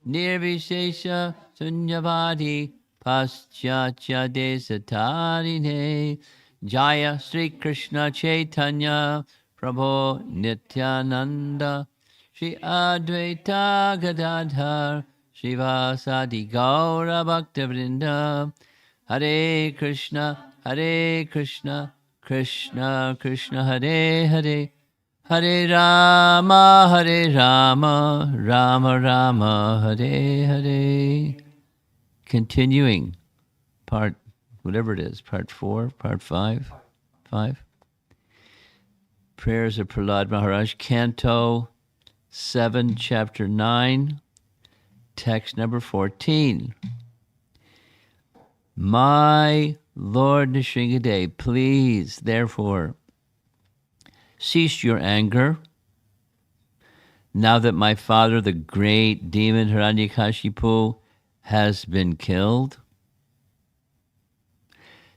Nirvishesha Sunyavadi Paschatya Desatarine Jaya Sri Krishna Chaitanya Prabhu Nityananda Shri Advaita Gadadhar Srivasadi Gaura Bhaktavrinda Hare Krishna Krishna Krishna Hare Hare Hare Rama, Rama Rama, Hare Hare. Continuing, part, whatever it is, part 4, part 5, 5. Prayers of Prahlāda Maharaj, Canto 7, Chapter 9, text number 14. My Lord Nṛsiṁhadeva, please, therefore, cease your anger, now that my father, the great demon Hiranyakashipu, has been killed.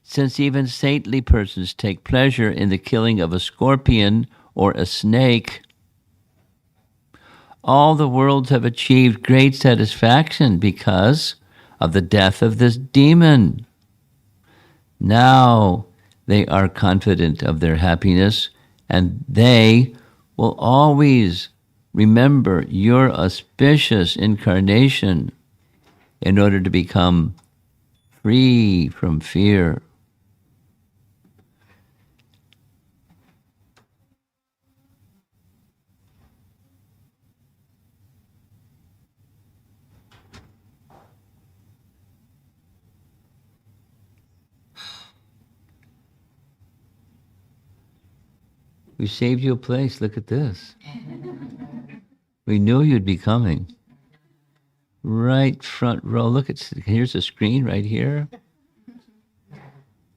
Since even saintly persons take pleasure in the killing of a scorpion or a snake, all the worlds have achieved great satisfaction because of the death of this demon. Now they are confident of their happiness, and they will always remember your auspicious incarnation in order to become free from fear. We saved you a place. Look at this. We knew you'd be coming. Right front row. Look, here's a screen right here.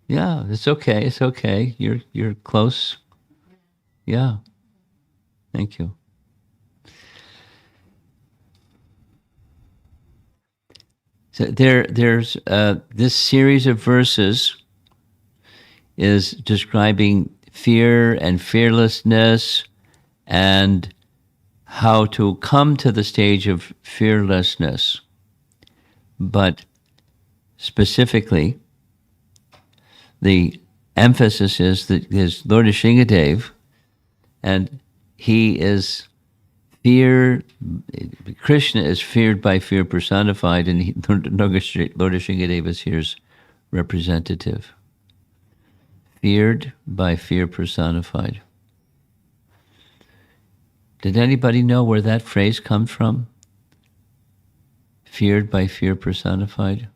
Yeah, it's okay. It's okay. You're close. Yeah. Thank you. So there's this series of verses is describing fear and fearlessness and how to come to the stage of fearlessness. But specifically, the emphasis is that is Lord Nṛsiṁhadeva, and he is fear. Krishna is feared by fear personified, and Lord Nṛsiṁhadeva is here's representative. Feared by fear personified. Did anybody know where that phrase comes from? Feared by fear personified?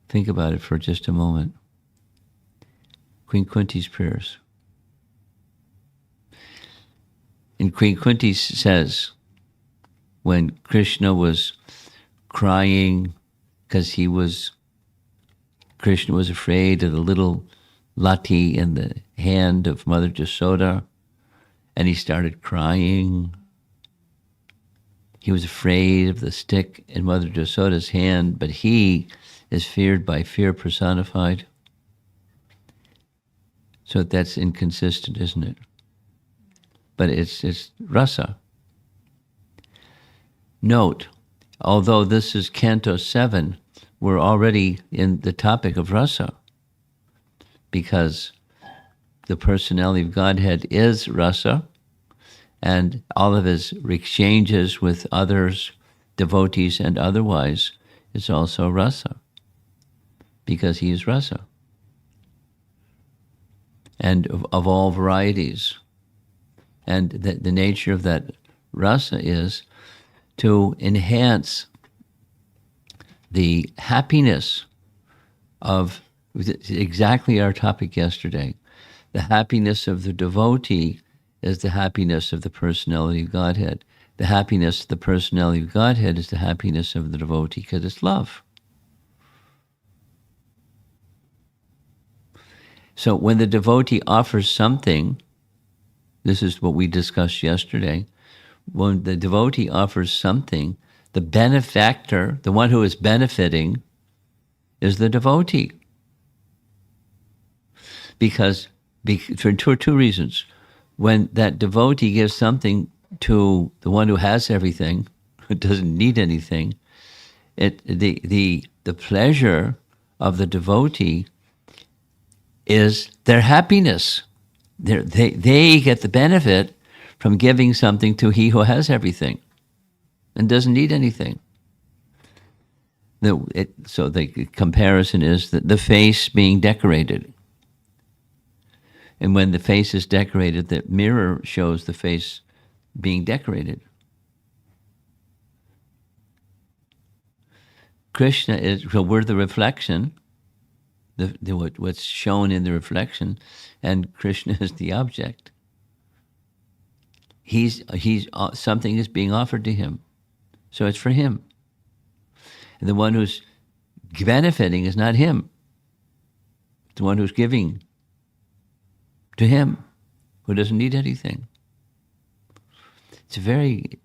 Think about it for just a moment. Queen Kunti's prayers. And Queen Kunti says, when Krishna was crying because Krishna was afraid of the little lati in the hand of Mother Jasoda, and he started crying. He was afraid of the stick in Mother Jasoda's hand, but he is feared by fear personified. So that's inconsistent, isn't it? But it's rasa. Note, although this is Canto 7, we're already in the topic of rasa, because the personality of Godhead is rasa, and all of his exchanges with others, devotees and otherwise, is also rasa, because he is rasa, and of all varieties. And the nature of that rasa is to enhance the happiness of exactly our topic yesterday. The happiness of the devotee is the happiness of the personality of Godhead. The happiness of the personality of Godhead is the happiness of the devotee, because it's love. So when the devotee offers something, this is what we discussed yesterday, when the devotee offers something, the benefactor, the one who is benefiting, is the devotee. Because for two reasons. When that devotee gives something to the one who has everything, It doesn't need anything. The pleasure of the devotee is their happiness. They get the benefit from giving something to he who has everything and doesn't need anything. So the comparison is that the face being decorated. And when the face is decorated, the mirror shows the face being decorated. Krishna is, so we're the reflection, what's shown in the reflection, and Krishna is the object. He's something is being offered to him, so it's for him. And the one who's benefiting is not him. It's the one who's giving to him, who doesn't need anything. It's a very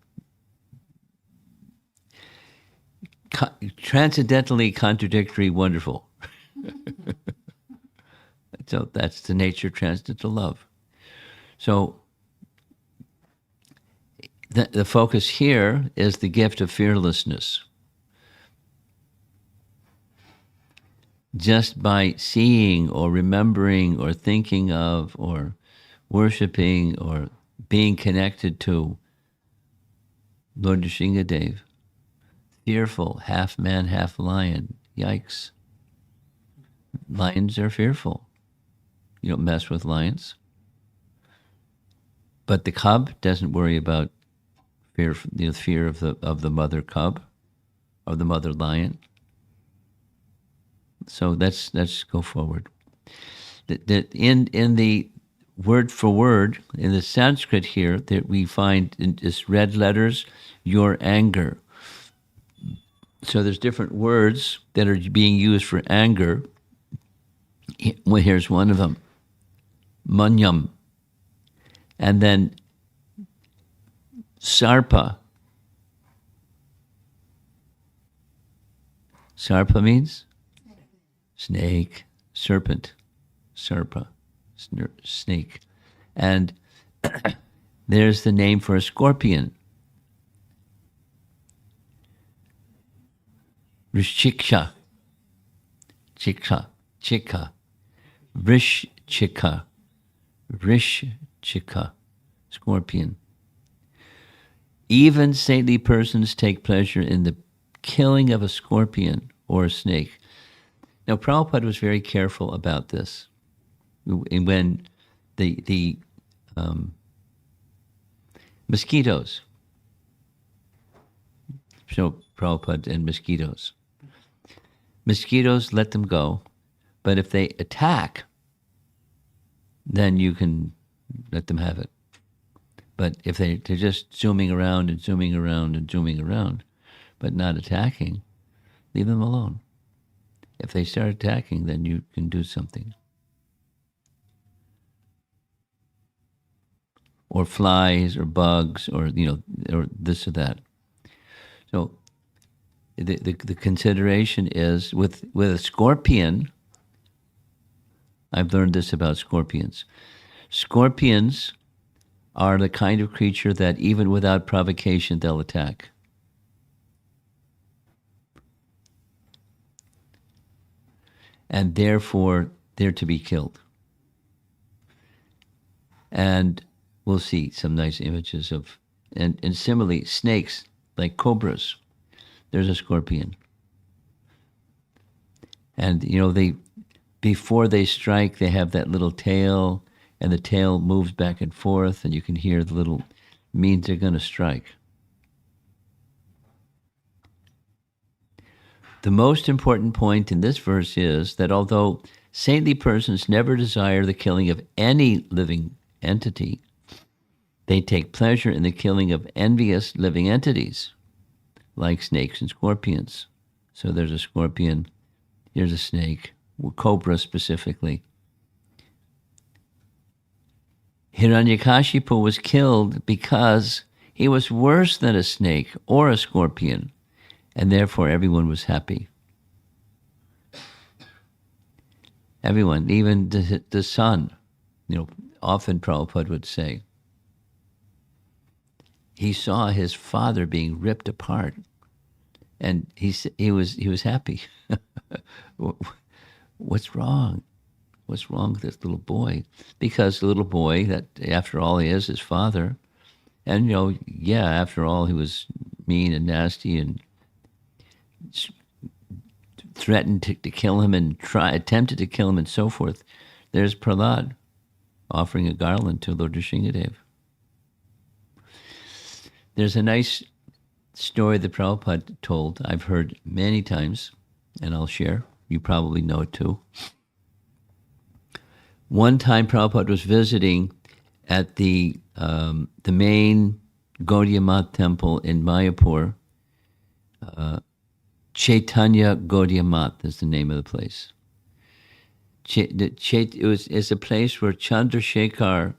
transcendentally contradictory, wonderful. So that's the nature of transcendental love. So the focus here is the gift of fearlessness. Just by seeing or remembering or thinking of or worshiping or being connected to Lord Nṛsiṁhadeva, fearful, half man, half lion. Yikes. Lions are fearful. You don't mess with lions. But the cub doesn't worry about fear of the mother cub, of the mother lion. So let's go forward. In the word for word, in the Sanskrit here, that we find in this red letters, your anger. So there's different words that are being used for anger. Well, here's one of them, manyam. And then sarpa. Sarpa means snake, serpent, sarpa, snake. And there's the name for a scorpion. Rishchiksha, chikha, rishchika, scorpion. Even saintly persons take pleasure in the killing of a scorpion or a snake. Now, Prabhupada was very careful about this. When the mosquitoes, so Prabhupada and mosquitoes, let them go, but if they attack, then you can let them have it. But if they're just zooming around, but not attacking, leave them alone. If they start attacking, then you can do something. Or flies, or bugs, or or this or that. So the consideration is with a scorpion. I've learned this about scorpions. Scorpions are the kind of creature that even without provocation they'll attack. And therefore they're to be killed. And we'll see some nice images of, and similarly, snakes, like cobras. There's a scorpion. And before they strike, they have that little tail, and the tail moves back and forth, and you can hear the little, means they're going to strike. The most important point in this verse is that although saintly persons never desire the killing of any living entity, they take pleasure in the killing of envious living entities, like snakes and scorpions. So there's a scorpion, here's a snake, cobra specifically. Hiranyakashipu was killed because he was worse than a snake or a scorpion, and therefore everyone was happy. Everyone, even the sun, often Prabhupada would say, he saw his father being ripped apart, and he was happy. What's wrong? What's wrong with this little boy? Because the little boy, that after all he is his father, and yeah, after all he was mean and nasty and threatened to kill him and attempted to kill him and so forth. There's Prahlāda offering a garland to Lord Nṛsiṁhadeva. There's a nice story that Prabhupada told, I've heard many times, and I'll share. You probably know it too. One time Prabhupada was visiting at the main Gaudiya Math temple in Mayapur. Chaitanya Gaudiya Math is the name of the place. It's a place where Chandrasekhar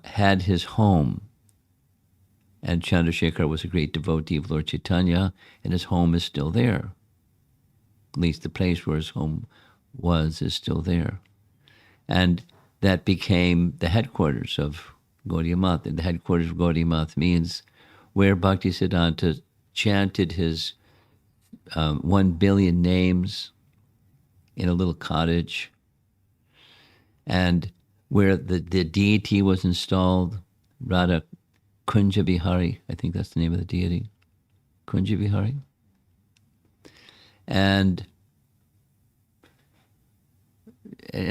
had his home. And Chandrasekhar was a great devotee of Lord Chaitanya, and his home is still there. At least the place where his home is still there. And that became the headquarters of Gaudiya Math. And the headquarters of Gaudiya Math means where Bhaktisiddhanta chanted his 1 billion names in a little cottage, and where the deity was installed, Radha Kunja Bihari, I think that's the name of the deity, Kunja Bihari. And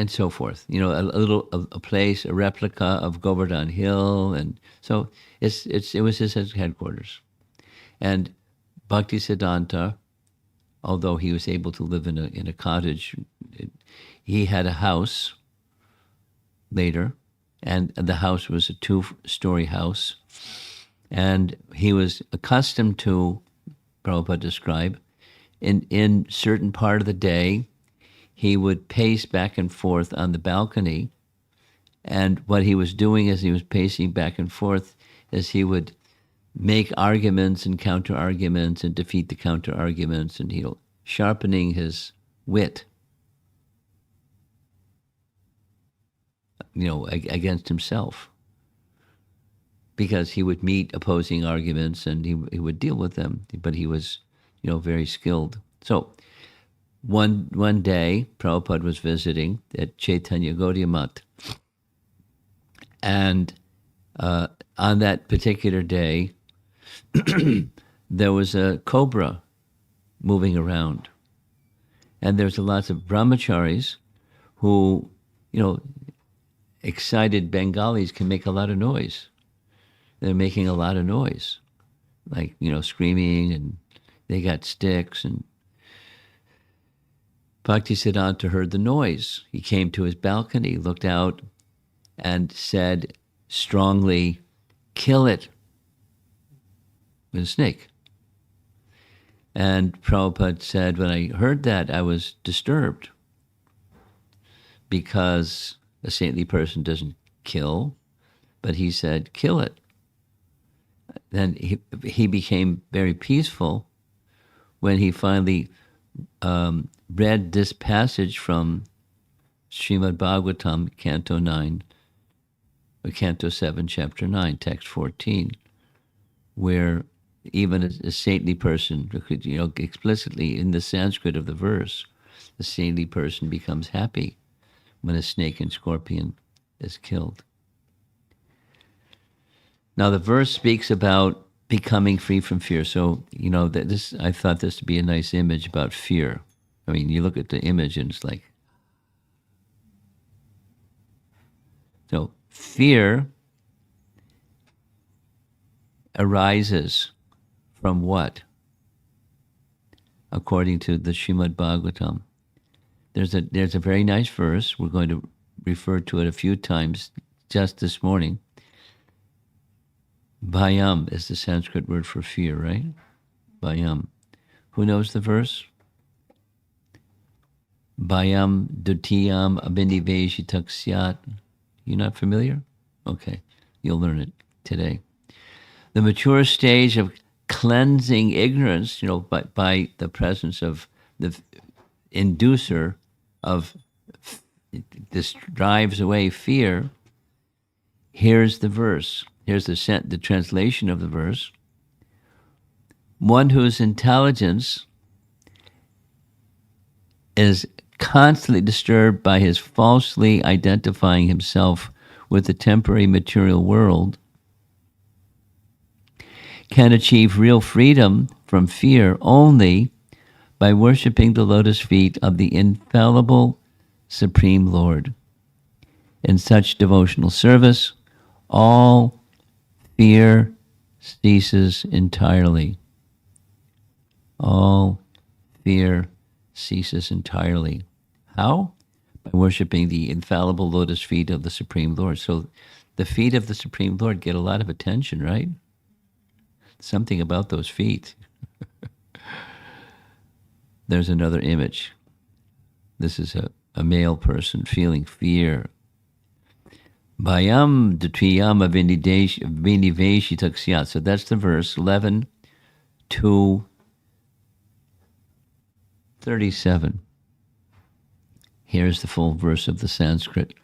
so forth. A place, a replica of Govardhan Hill, and so it was his headquarters. And Bhaktisiddhanta, although he was able to live in a cottage, he had a house later, and the house was a 2-story house. And he was accustomed to, Prabhupada described, in certain part of the day, he would pace back and forth on the balcony. And what he was doing as he was pacing back and forth is he would make arguments and counter-arguments and defeat the counter-arguments, and sharpening his wit, against himself. Because he would meet opposing arguments and he would deal with them, but he was, very skilled. So one day, Prabhupada was visiting at Chaitanya Gaudiya Math, and on that particular day, there was a cobra moving around. And there's lots of brahmacharis who, excited Bengalis can make a lot of noise. They're making a lot of noise, like, screaming, and they got sticks. And Bhaktisiddhanta heard the noise. He came to his balcony, looked out, and said strongly, "Kill it," with a snake. And Prabhupada said, when I heard that, I was disturbed, because a saintly person doesn't kill, but he said, "Kill it." Then he became very peaceful when he finally read this passage from Srimad Bhagavatam, Canto 9, or Canto 7, Chapter 9, Text 14, where even a saintly person, explicitly in the Sanskrit of the verse, the saintly person becomes happy when a snake and scorpion is killed. Now, the verse speaks about becoming free from fear. So, I thought this to be a nice image about fear. I mean, you look at the image and it's like, so fear arises from what? According to the Srimad Bhagavatam. There's a very nice verse. We're going to refer to it a few times just this morning. Bhayam is the Sanskrit word for fear, right? Bhayam. Who knows the verse? Bhayam dutiyam abhiniveshitak syat. You're not familiar? Okay, you'll learn it today. The mature stage of cleansing ignorance, by the presence of the inducer of this drives away fear. Here's the verse. Here's the translation of the verse. One whose intelligence is constantly disturbed by his falsely identifying himself with the temporary material world can achieve real freedom from fear only by worshiping the lotus feet of the infallible Supreme Lord. In such devotional service, all fear ceases entirely. All fear ceases entirely. How? By worshiping the infallible lotus feet of the Supreme Lord. So the feet of the Supreme Lord get a lot of attention, right? Something about those feet. There's another image. This is a male person feeling fear. Bhayam dutiyam aviniveshi taksyat. So that's the verse 11 to 37. Here's the full verse of the Sanskrit.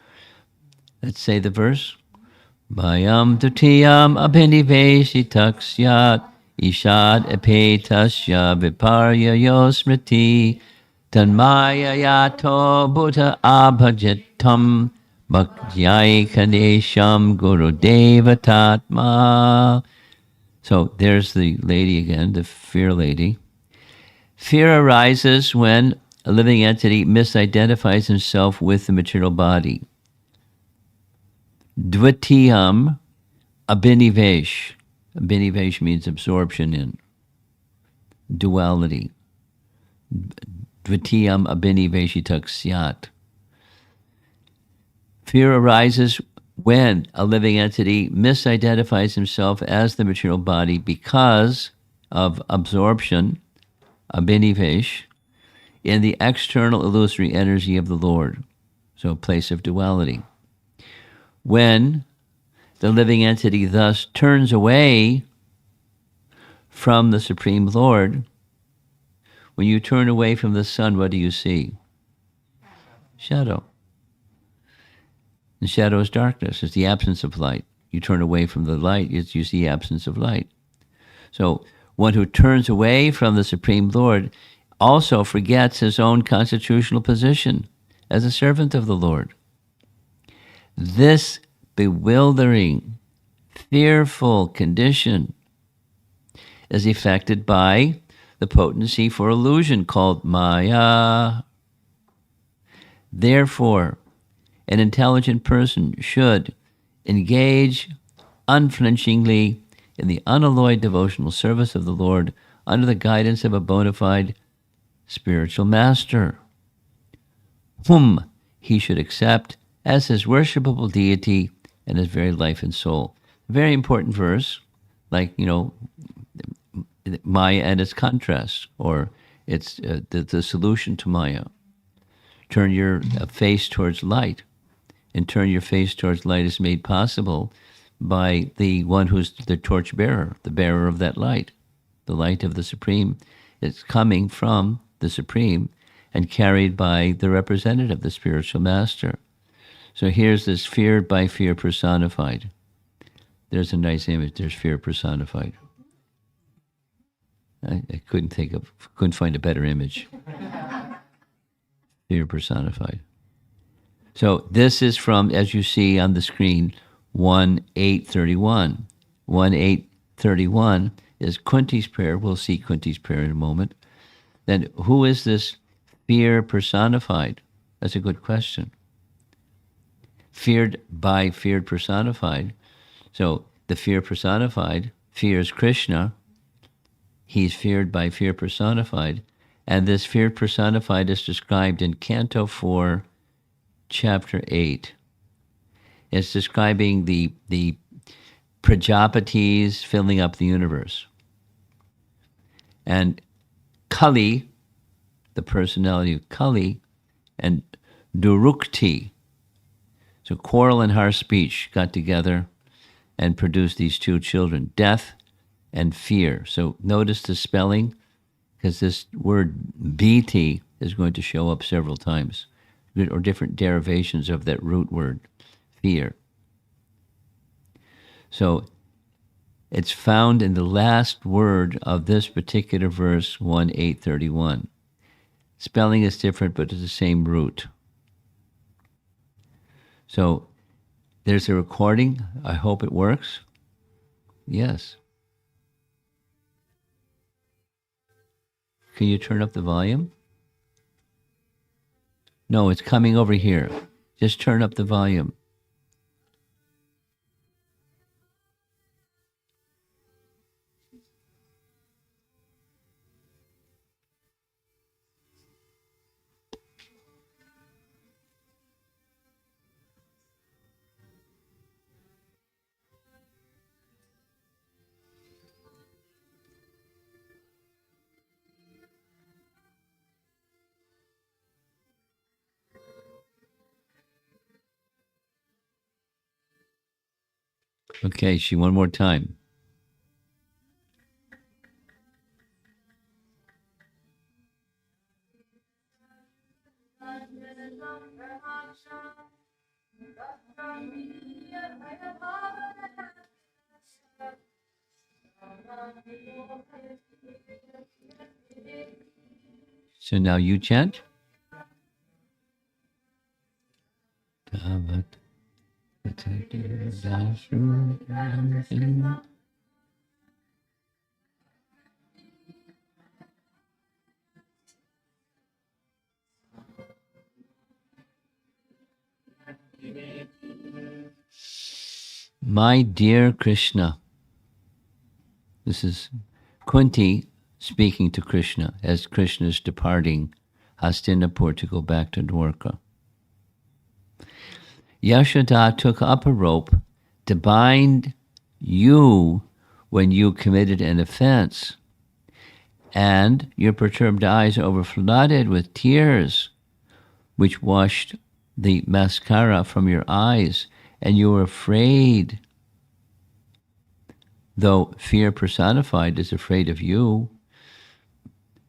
Let's say the verse. Bhayam dutiyam abhiniveshi taksyat ishad epetasya viparya yosmriti tanmaya yato buddha abhajitam bhaktyai kanesham guru devatatma. So there's the lady again, the fear lady. Fear arises when a living entity misidentifies himself with the material body. Dvitiyam abhinivesh. Abhinivesh means absorption in, duality. Dvitiyam abhiniveshitak syat. Fear arises when a living entity misidentifies himself as the material body because of absorption, abhinivesh, in the external illusory energy of the Lord. So a place of duality. When the living entity thus turns away from the Supreme Lord, when you turn away from the sun, what do you see? Shadow. And shadow is darkness. It's the absence of light. You turn away from the light, you see the absence of light. So one who turns away from the Supreme Lord also forgets his own constitutional position as a servant of the Lord. This bewildering, fearful condition is affected by the potency for illusion called Maya. Therefore, an intelligent person should engage unflinchingly in the unalloyed devotional service of the Lord under the guidance of a bona fide spiritual master, whom he should accept as his worshipable deity and his very life and soul. Very important verse, like, Maya and its contrast, or it's the solution to Maya. Turn your face towards light, and turn your face towards light is made possible by the one who's the torch bearer, the bearer of that light. The light of the Supreme is coming from the Supreme and carried by the representative, the spiritual master. So here's this feared by fear personified. There's a nice image. There's fear personified. I couldn't find a better image. Fear personified. So this is from, as you see on the screen, 1.8.31. 1.8.31 is Kunti's prayer. We'll see Kunti's prayer in a moment. Then who is this fear personified? That's a good question. Feared by feared personified. So the fear personified fears Krishna. He's feared by fear personified. And this fear personified is described in Canto 4, Chapter 8. It's describing the Prajapatis filling up the universe. And Kali, the personality of Kali, and Durukti, so quarrel and harsh speech, got together and produced these two children, death and fear. So notice the spelling, because this word BT is going to show up several times, or different derivations of that root word, fear. So it's found in the last word of this particular verse, 1:831. Spelling is different, but it's the same root. So there's a recording. I hope it works. Yes. Can you turn up the volume? No, it's coming over here. Just turn up the volume. Okay, one more time. So now you chant. My dear Krishna, this is Kunti speaking to Krishna as Krishna is departing Hastinapur to go back to Dwarka. Yashoda took up a rope to bind you when you committed an offense, and your perturbed eyes overflooded with tears, which washed the mascara from your eyes, and you were afraid. Though fear personified is afraid of you,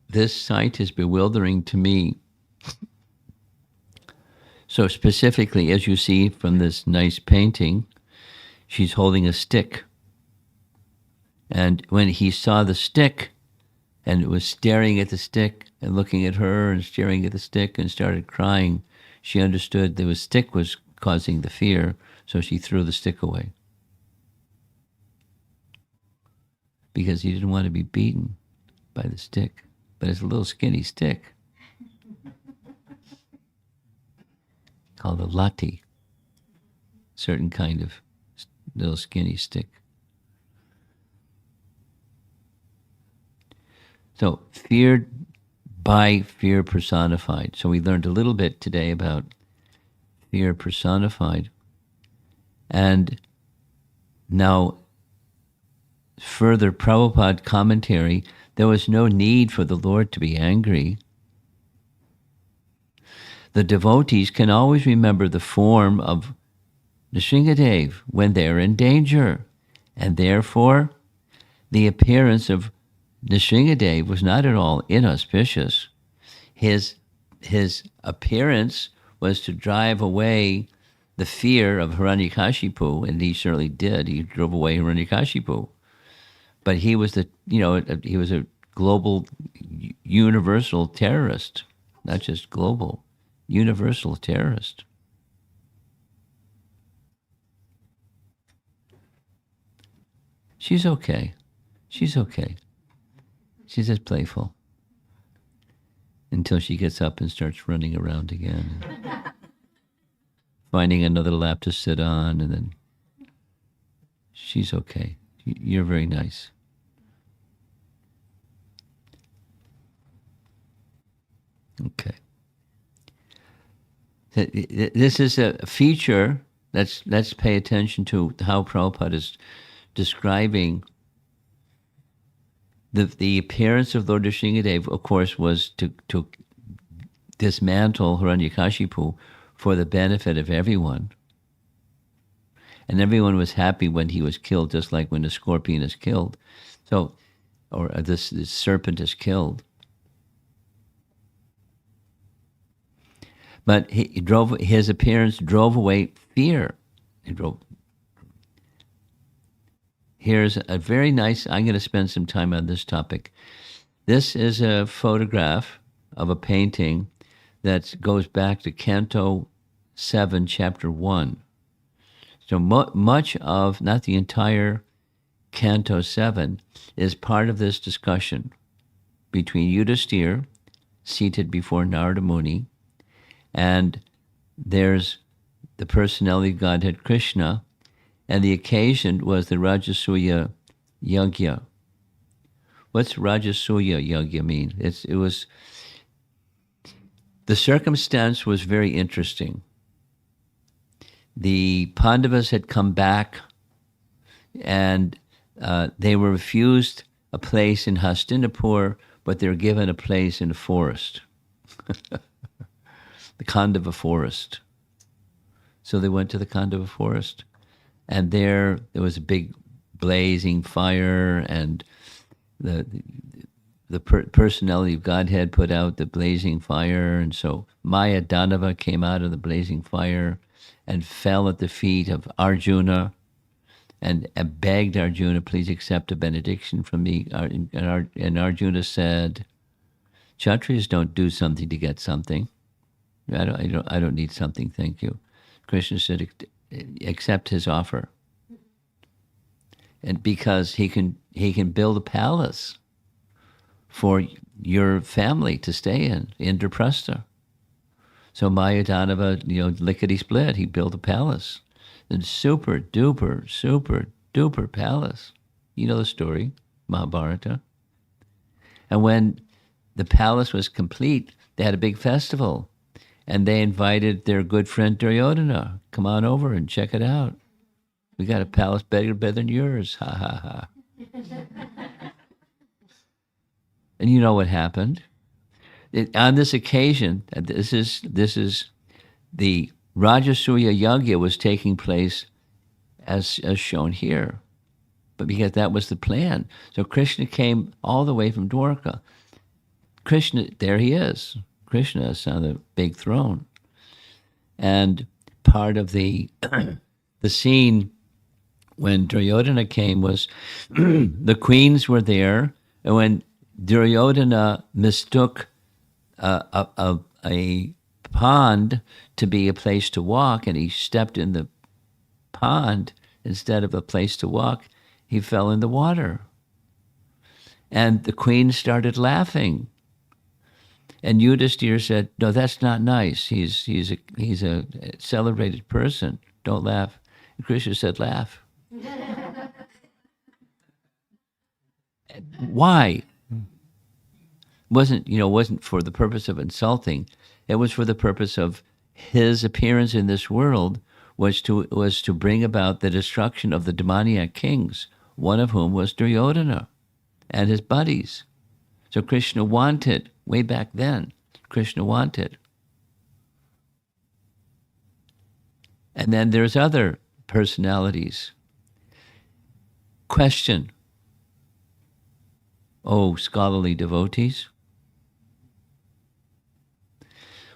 this sight is bewildering to me. So specifically, as you see from this nice painting, she's holding a stick. And when he saw the stick, and it was staring at the stick and looking at her and staring at the stick and started crying, she understood the stick was causing the fear, so she threw the stick away. Because he didn't want to be beaten by the stick. But it's a little skinny stick called a lati, certain kind of little skinny stick. So feared by fear personified. So we learned a little bit today about fear personified. And now further Prabhupada commentary, there was no need for the Lord to be angry. The devotees can always remember the form of Nṛsiṁhadeva when they're in danger, and therefore the appearance of Nṛsiṁhadeva was not at all inauspicious. His appearance was to drive away the fear of Hiranyakashipu, and he certainly did. He drove away Hiranyakashipu. But he was he was a global, universal terrorist, not just global, universal terrorist. She's okay. She's okay. She's just playful until she gets up and starts running around again, finding another lap to sit on, and then she's okay. You're very nice. Okay. This is a feature. Let's pay attention to how Prabhupada is describing the appearance of Lord Nṛsiṁhadeva. Of course, was to dismantle Hiranyakashipu for the benefit of everyone. And everyone was happy when he was killed, just like when a scorpion is killed. So, or this serpent is killed. But his appearance drove away fear. here's a very nice, I'm going to spend some time on this topic. This is a photograph of a painting that goes back to Canto 7, Chapter 1. So much of, not the entire Canto 7, is part of this discussion between Yudhisthira, seated before Narada Muni, and there's the personality of Godhead Krishna, and the occasion was the Rajasuya Yajna. What's Rajasuya Yajna mean? It was, the circumstance was very interesting. The Pandavas had come back, and they were refused a place in Hastinapur, but they were given a place in a forest, the Khandava forest. So they went to the Khandava forest, and there was a big blazing fire, and the personality of Godhead put out the blazing fire, and so Maya Danava came out of the blazing fire and fell at the feet of Arjuna and begged Arjuna, please accept a benediction from me. And Arjuna said, Kshatriyas don't do something to get something. I don't need something, thank you. Krishna said, accept his offer. And because he can build a palace for your family to stay in Indraprastha. So Mayadanava, lickety split, he built a palace. And super duper palace. You know the story, Mahabharata. And when the palace was complete, they had a big festival. And they invited their good friend Duryodhana, come on over and check it out. We got a palace better than yours, ha ha ha. And you know what happened? On this occasion, this is the Rajasuya Yajna was taking place as shown here. But because that was the plan. So Krishna came all the way from Dwarka. Krishna, there he is. Krishna is on the big throne. And part of the the scene when Duryodhana came was the queens were there, and when Duryodhana mistook a pond to be a place to walk, and he stepped in the pond instead of a place to walk, he fell in the water. And the queen started laughing. And Yudhisthira said, no, that's not nice. He's a celebrated person. Don't laugh. And Krishna said, laugh. Why? Wasn't for the purpose of insulting. It was for the purpose of his appearance in this world was to bring about the destruction of the demoniac kings, one of whom was Duryodhana and his buddies. So Krishna wanted, way back then, Krishna wanted. And then there's other personalities. Question. Oh, scholarly devotees.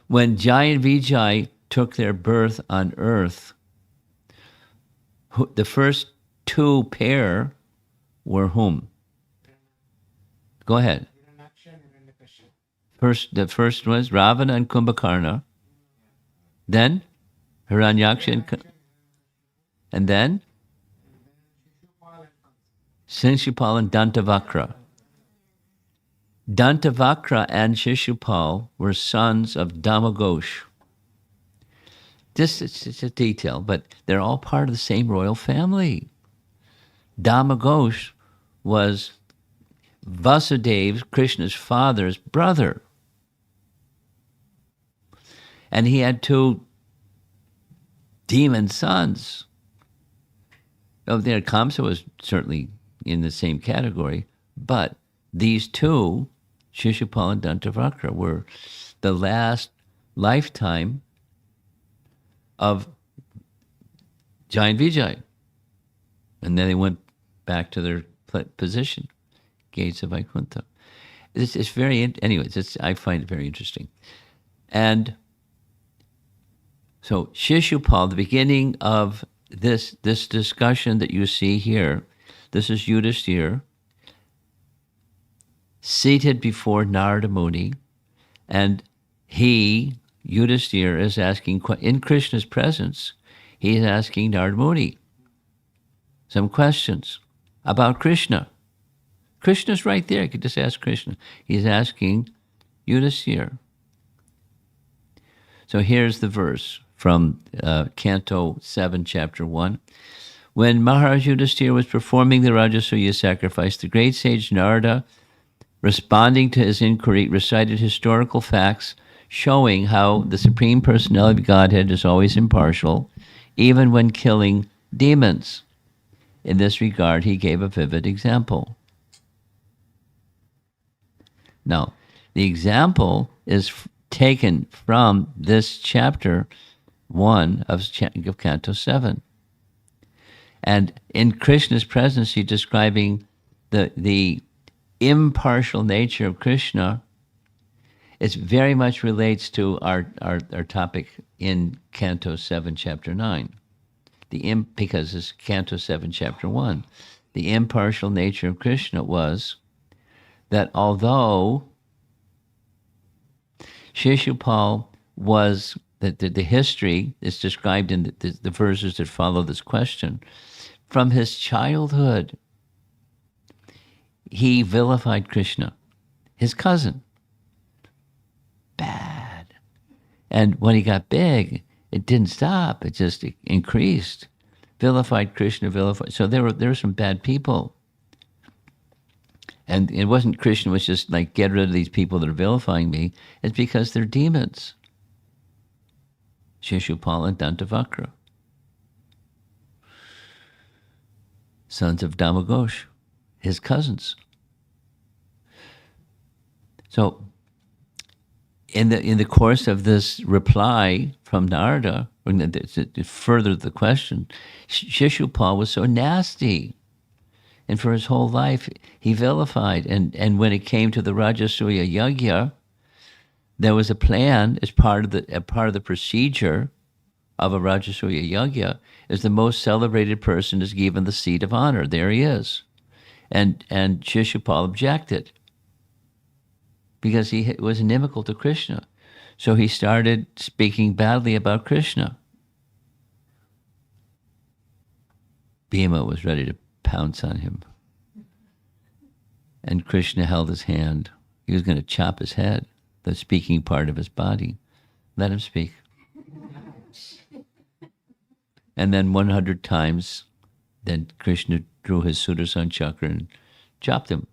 When Jai and Vijay took their birth on earth, the first two pair were whom? Go ahead. The first was Ravana and Kumbhakarna. Then Hiranyaksha and then Shishupal and Dantavakra. Dantavakra and Shishupal were sons of Damagosh. This is a detail, but they're all part of the same royal family. Damagosh was Vasudeva, Krishna's father's brother. And he had two demon sons. Kamsa was certainly in the same category, but these two, Shishupal and Dantavakra, were the last lifetime of Jai and Vijay. And then they went back to their position, gates of Vaikuntha. It's very, I find it very interesting. And so Shishupal, the beginning of this discussion that you see here, This is Yudhishthira seated before Narada Muni, and Yudhishthira, is asking, in Krishna's presence, he is asking Narada Muni some questions about Krishna. Krishna's right there. You could just ask Krishna. He's asking Yudhishthira. So here's the verse from Canto 7, Chapter 1. When Maharaj Yudhishthira was performing the Rajasuya sacrifice, the great sage Narada, responding to his inquiry, recited historical facts showing how the Supreme Personality of Godhead is always impartial, even when killing demons. In this regard, he gave a vivid example. Now, the example is taken from this chapter 1 of Canto 7. And in Krishna's presence, he's describing the impartial nature of Krishna. It very much relates to our topic in Canto 7, Chapter 9. Because it's Canto 7, Chapter 1. The impartial nature of Krishna was that although Shishupal was, the history is described in the verses that follow this question, from his childhood, he vilified Krishna, his cousin. Bad. And when he got big, it didn't stop. It just increased. Vilified Krishna, vilified. So there were some bad people. And it wasn't Krishna was just like, get rid of these people that are vilifying me. It's because they're demons. Shishupal and Dantavakra, sons of Damagosh, his cousins. So in the course of this reply from Narada, to further the question, Shishupal was so nasty. And for his whole life, he vilified. And when it came to the Rajasuya Yajna, there was a plan as part of the procedure of a Rajasuya Yajna, is the most celebrated person is given the seat of honor. There he is. And Shishupal objected because he was inimical to Krishna. So he started speaking badly about Krishna. Bhima was ready to pounce on him. And Krishna held his hand. He was going to chop his head, the speaking part of his body. Let him speak. And then 100 times, then Krishna drew his Sudarsana chakra and chopped him.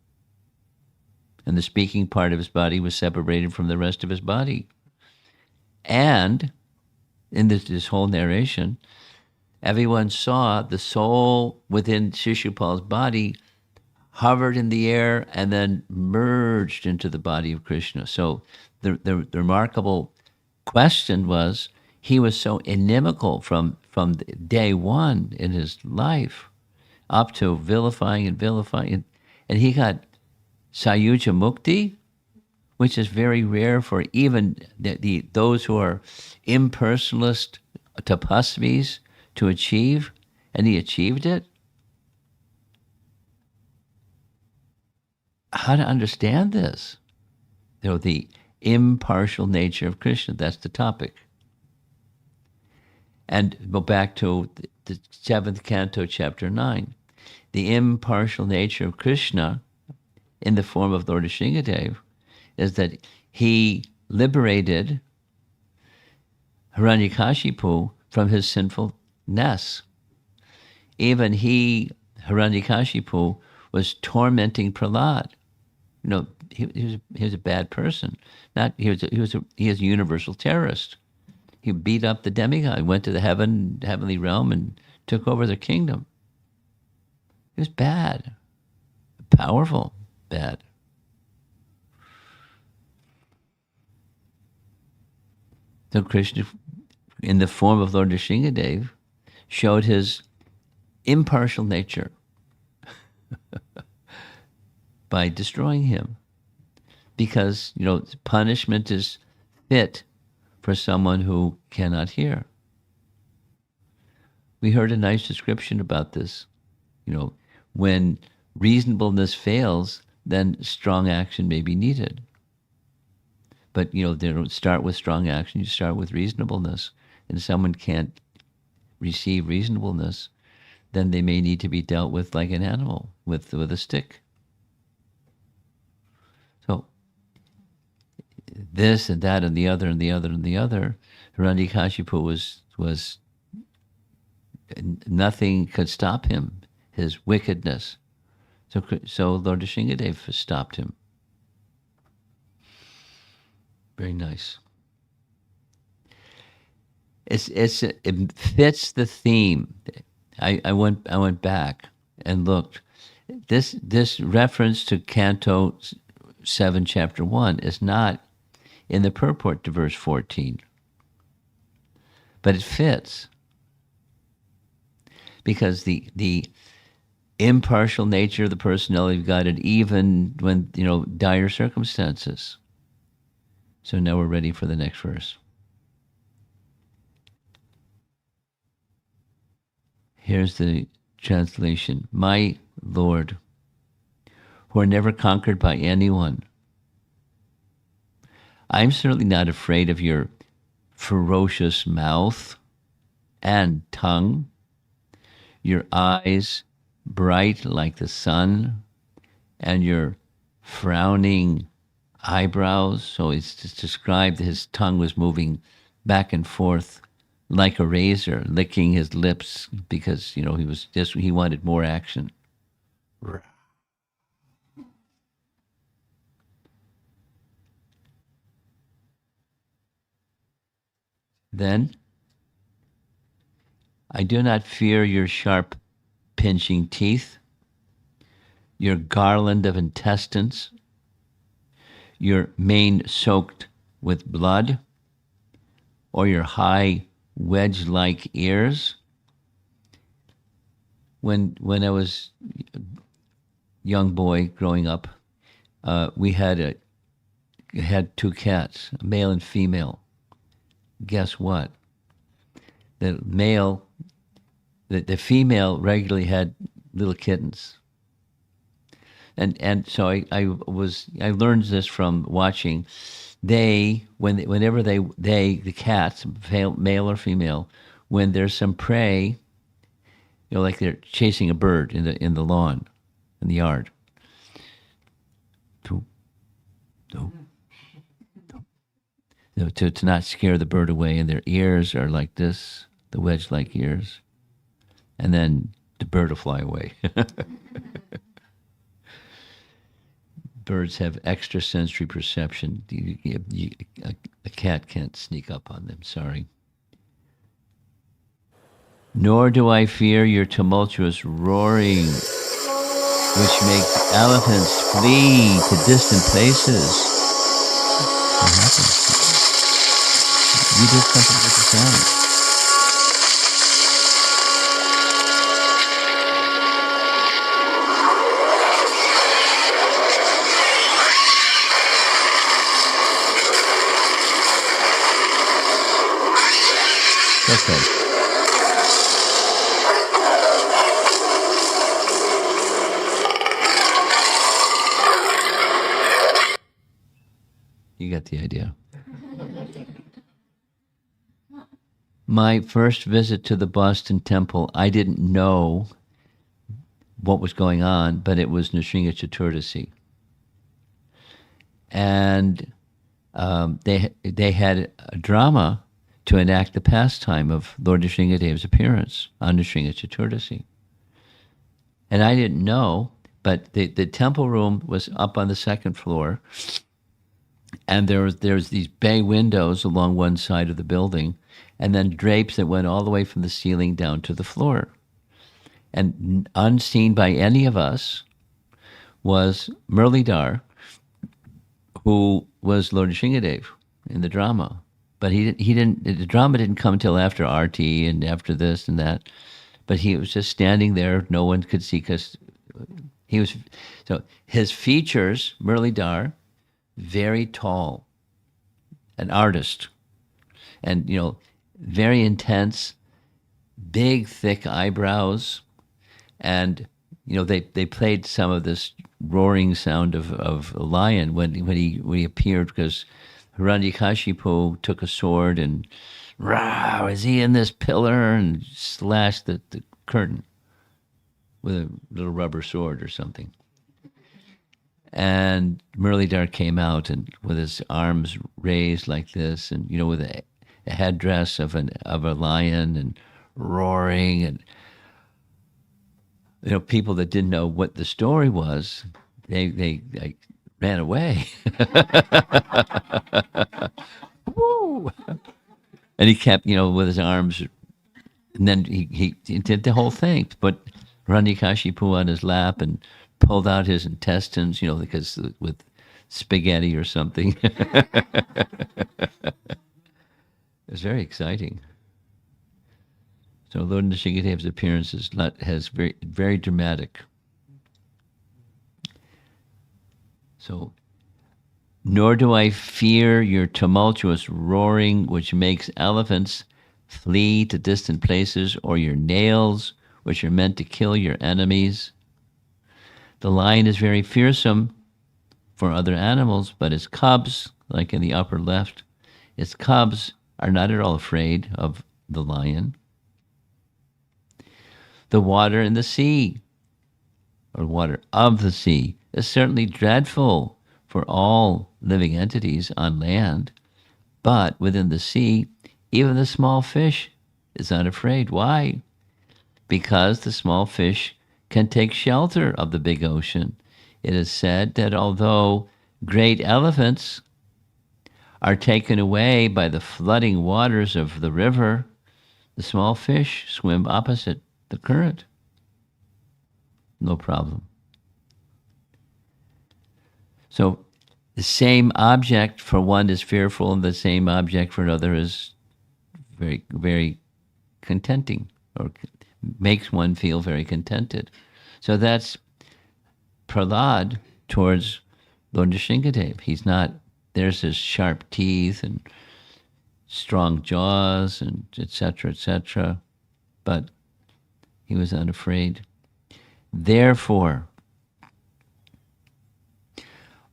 And the speaking part of his body was separated from the rest of his body. And in this whole narration, everyone saw the soul within Shishupal's body hovered in the air and then merged into the body of Krishna. So the remarkable question was, he was so inimical from day one in his life up to vilifying, and he got Sayuja Mukti, which is very rare for even those who are impersonalist tapasvis to achieve, and he achieved it. How to understand this? The impartial nature of Krishna, that's the topic. And go back to the 7th Canto, Chapter 9. The impartial nature of Krishna in the form of Lord Nṛsiṁhadeva is that he liberated Hiranyakashipu from his sinfulness. Even Hiranyakashipu, was tormenting Prahlāda. He was a bad person. He is a universal terrorist. He beat up the demigod, went to the heavenly realm and took over their kingdom. He was bad, powerful, bad. So Krishna, in the form of Lord Nṛsiṁhadeva, showed his impartial nature by destroying him. Because, punishment is fit for someone who cannot hear. We heard a nice description about this. when reasonableness fails, then strong action may be needed. But, they don't start with strong action. You start with reasonableness. And someone can't receive reasonableness, then they may need to be dealt with like an animal, with a stick. So this and that and the other and the other and the other, Hiranyakashipu was nothing could stop him, his wickedness. So Lord Nṛsiṁhadeva stopped him. Very nice. It fits the theme. I went back and looked. This reference to Canto 7, Chapter 1 is not in the purport to verse 14, but it fits because the impartial nature of the personality of God, and even when dire circumstances. So now we're ready for the next verse. Here's the translation. My Lord, who are never conquered by anyone, I'm certainly not afraid of your ferocious mouth and tongue, your eyes bright like the sun, and your frowning eyebrows. So it's just described that his tongue was moving back and forth like a razor, licking his lips because, he wanted more action. Then, I do not fear your sharp pinching teeth, your garland of intestines, your mane soaked with blood, or your high wedge-like ears. When I was a young boy growing up, we had two cats, a male and female. Guess what? The female regularly had little kittens. And so I learned this from watching. Whenever the cats, male or female, when there's some prey, like they're chasing a bird in the lawn, in the yard. To not scare the bird away, and their ears are like this, the wedge-like ears, and then the bird will fly away. Birds have extrasensory perception. A cat can't sneak up on them, sorry. Nor do I fear your tumultuous roaring, which makes elephants flee to distant places. What happened? You did something with the sound. Okay. You got the idea. My first visit to the Boston Temple, I didn't know what was going on, but it was Nṛsiṁha Chaturdasi. And they had a drama to enact the pastime of Lord Nṛsiṁhadeva's appearance on Nṛsiṁha Chaturdasi. And I didn't know, but the temple room was up on the second floor, and there's these bay windows along one side of the building, and then drapes that went all the way from the ceiling down to the floor. And unseen by any of us was Muralidhar, who was Lord Nṛsiṁhadeva in the drama. But he didn't. The drama didn't come till after Arti and after this and that. But he was just standing there. No one could see because he was. So his features, Muralidhar, very tall, an artist, and very intense, big, thick eyebrows, and they played some of this roaring sound of a lion when he appeared, because Hiranyakashipu took a sword and, "Rah, is he in this pillar?" and slashed the curtain with a little rubber sword or something. And Muralidhar came out and with his arms raised like this, and with a headdress of a lion and roaring, and people that didn't know what the story was, they like ran away. Woo! And he kept with his arms, and then he did the whole thing. Put Hiranyakashipu on his lap and pulled out his intestines, because with spaghetti or something. It was very exciting. So Lord Nṛsiṁhadeva's appearance has very, very dramatic. So, nor do I fear your tumultuous roaring, which makes elephants flee to distant places, or your nails, which are meant to kill your enemies. The lion is very fearsome for other animals, but its cubs, like in the upper left, its cubs are not at all afraid of the lion. The water in the sea, or water of the sea, is certainly dreadful for all living entities on land, but within the sea, even the small fish is not afraid. Why? Because the small fish can take shelter of the big ocean. It is said that although great elephants are taken away by the flooding waters of the river, the small fish swim opposite the current. No problem. So the same object for one is fearful, and the same object for another is very, very contenting, or makes one feel very contented. So that's Prahlāda towards Lord Nṛsiṁhadeva. He's not, there's his sharp teeth and strong jaws and etc., but he was unafraid. Therefore,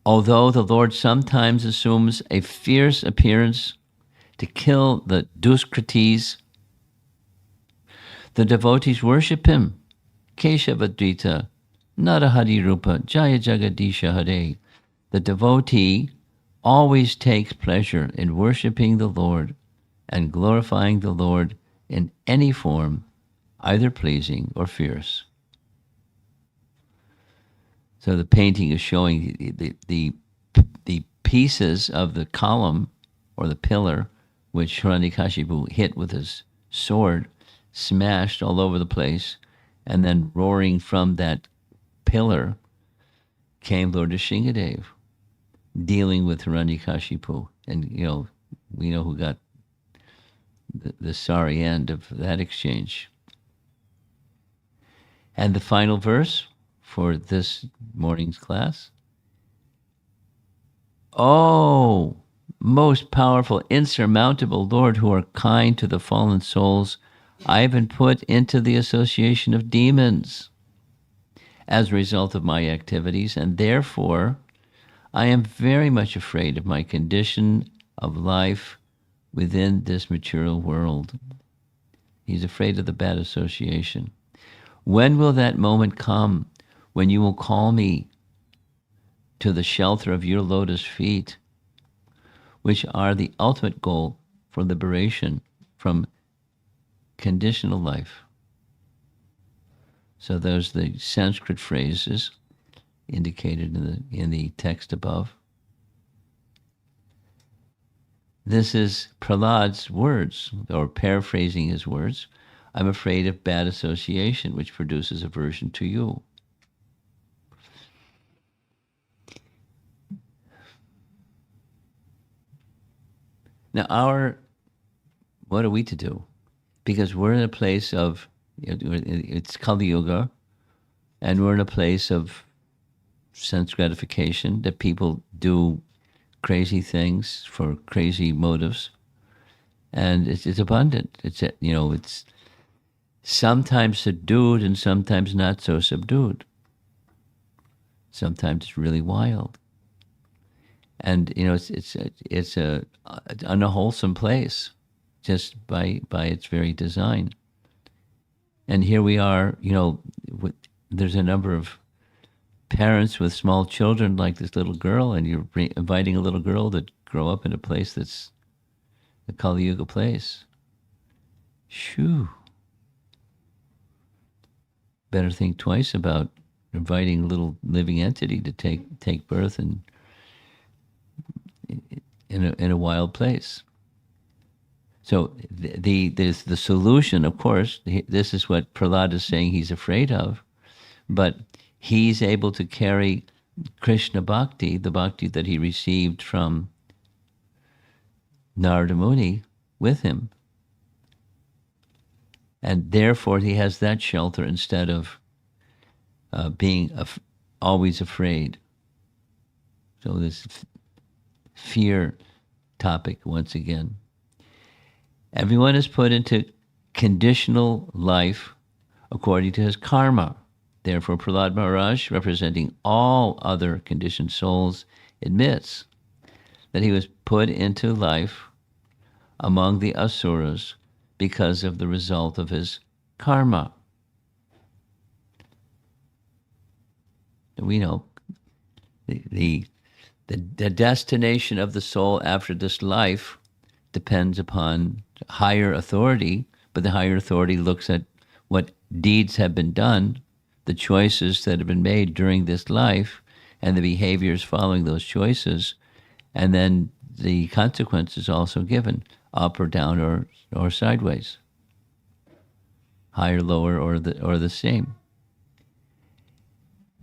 although the Lord sometimes assumes a fierce appearance to kill the Duskritis, the devotees worship him. Keshavadvita, Narahari Rupa, Jaya Jagadisha Hare. The devotee always takes pleasure in worshiping the Lord and glorifying the Lord in any form, either pleasing or fierce. So the painting is showing the pieces of the column or the pillar, which Hiranyakashipu hit with his sword, smashed all over the place, and then roaring from that pillar came Lord Nṛsiṁhadeva, dealing with Hiranyakashipu. And, we know who got the sorry end of that exchange. And the final verse for this morning's class. Oh, most powerful, insurmountable Lord, who are kind to the fallen souls, I have been put into the association of demons as a result of my activities, and therefore I am very much afraid of my condition of life within this material world. He's afraid of the bad association. When will that moment come when you will call me to the shelter of your lotus feet, which are the ultimate goal for liberation from conditional life? So those are the Sanskrit phrases indicated in the text above. This is Prahlāda's words, or paraphrasing his words. I'm afraid of bad association, which produces aversion to you. Now, what are we to do? Because we're in a place of, it's Kali Yuga, and we're in a place of sense gratification, that people do crazy things for crazy motives, and it's abundant. It's sometimes subdued and sometimes not so subdued. Sometimes it's really wild, and it's a unwholesome place, just by its very design. And here we are, there's a number of parents with small children like this little girl, and you're inviting a little girl to grow up in a place that's a Kali Yuga place. Shoo. Better think twice about inviting a little living entity to take birth in a wild place. So there's the solution, of course. This is what Prahlāda is saying he's afraid of, but he's able to carry Krishna Bhakti, the Bhakti that he received from Narada Muni, with him. And therefore he has that shelter instead of being always afraid. So this fear topic once again. Everyone is put into conditional life according to his karma. Therefore, Prahlāda Maharaj, representing all other conditioned souls, admits that he was put into life among the asuras because of the result of his karma. We know the destination of the soul after this life depends upon higher authority, but the higher authority looks at what deeds have been done, the choices that have been made during this life, and the behaviors following those choices, and then the consequences also given, up or down or sideways, higher, lower, or the same,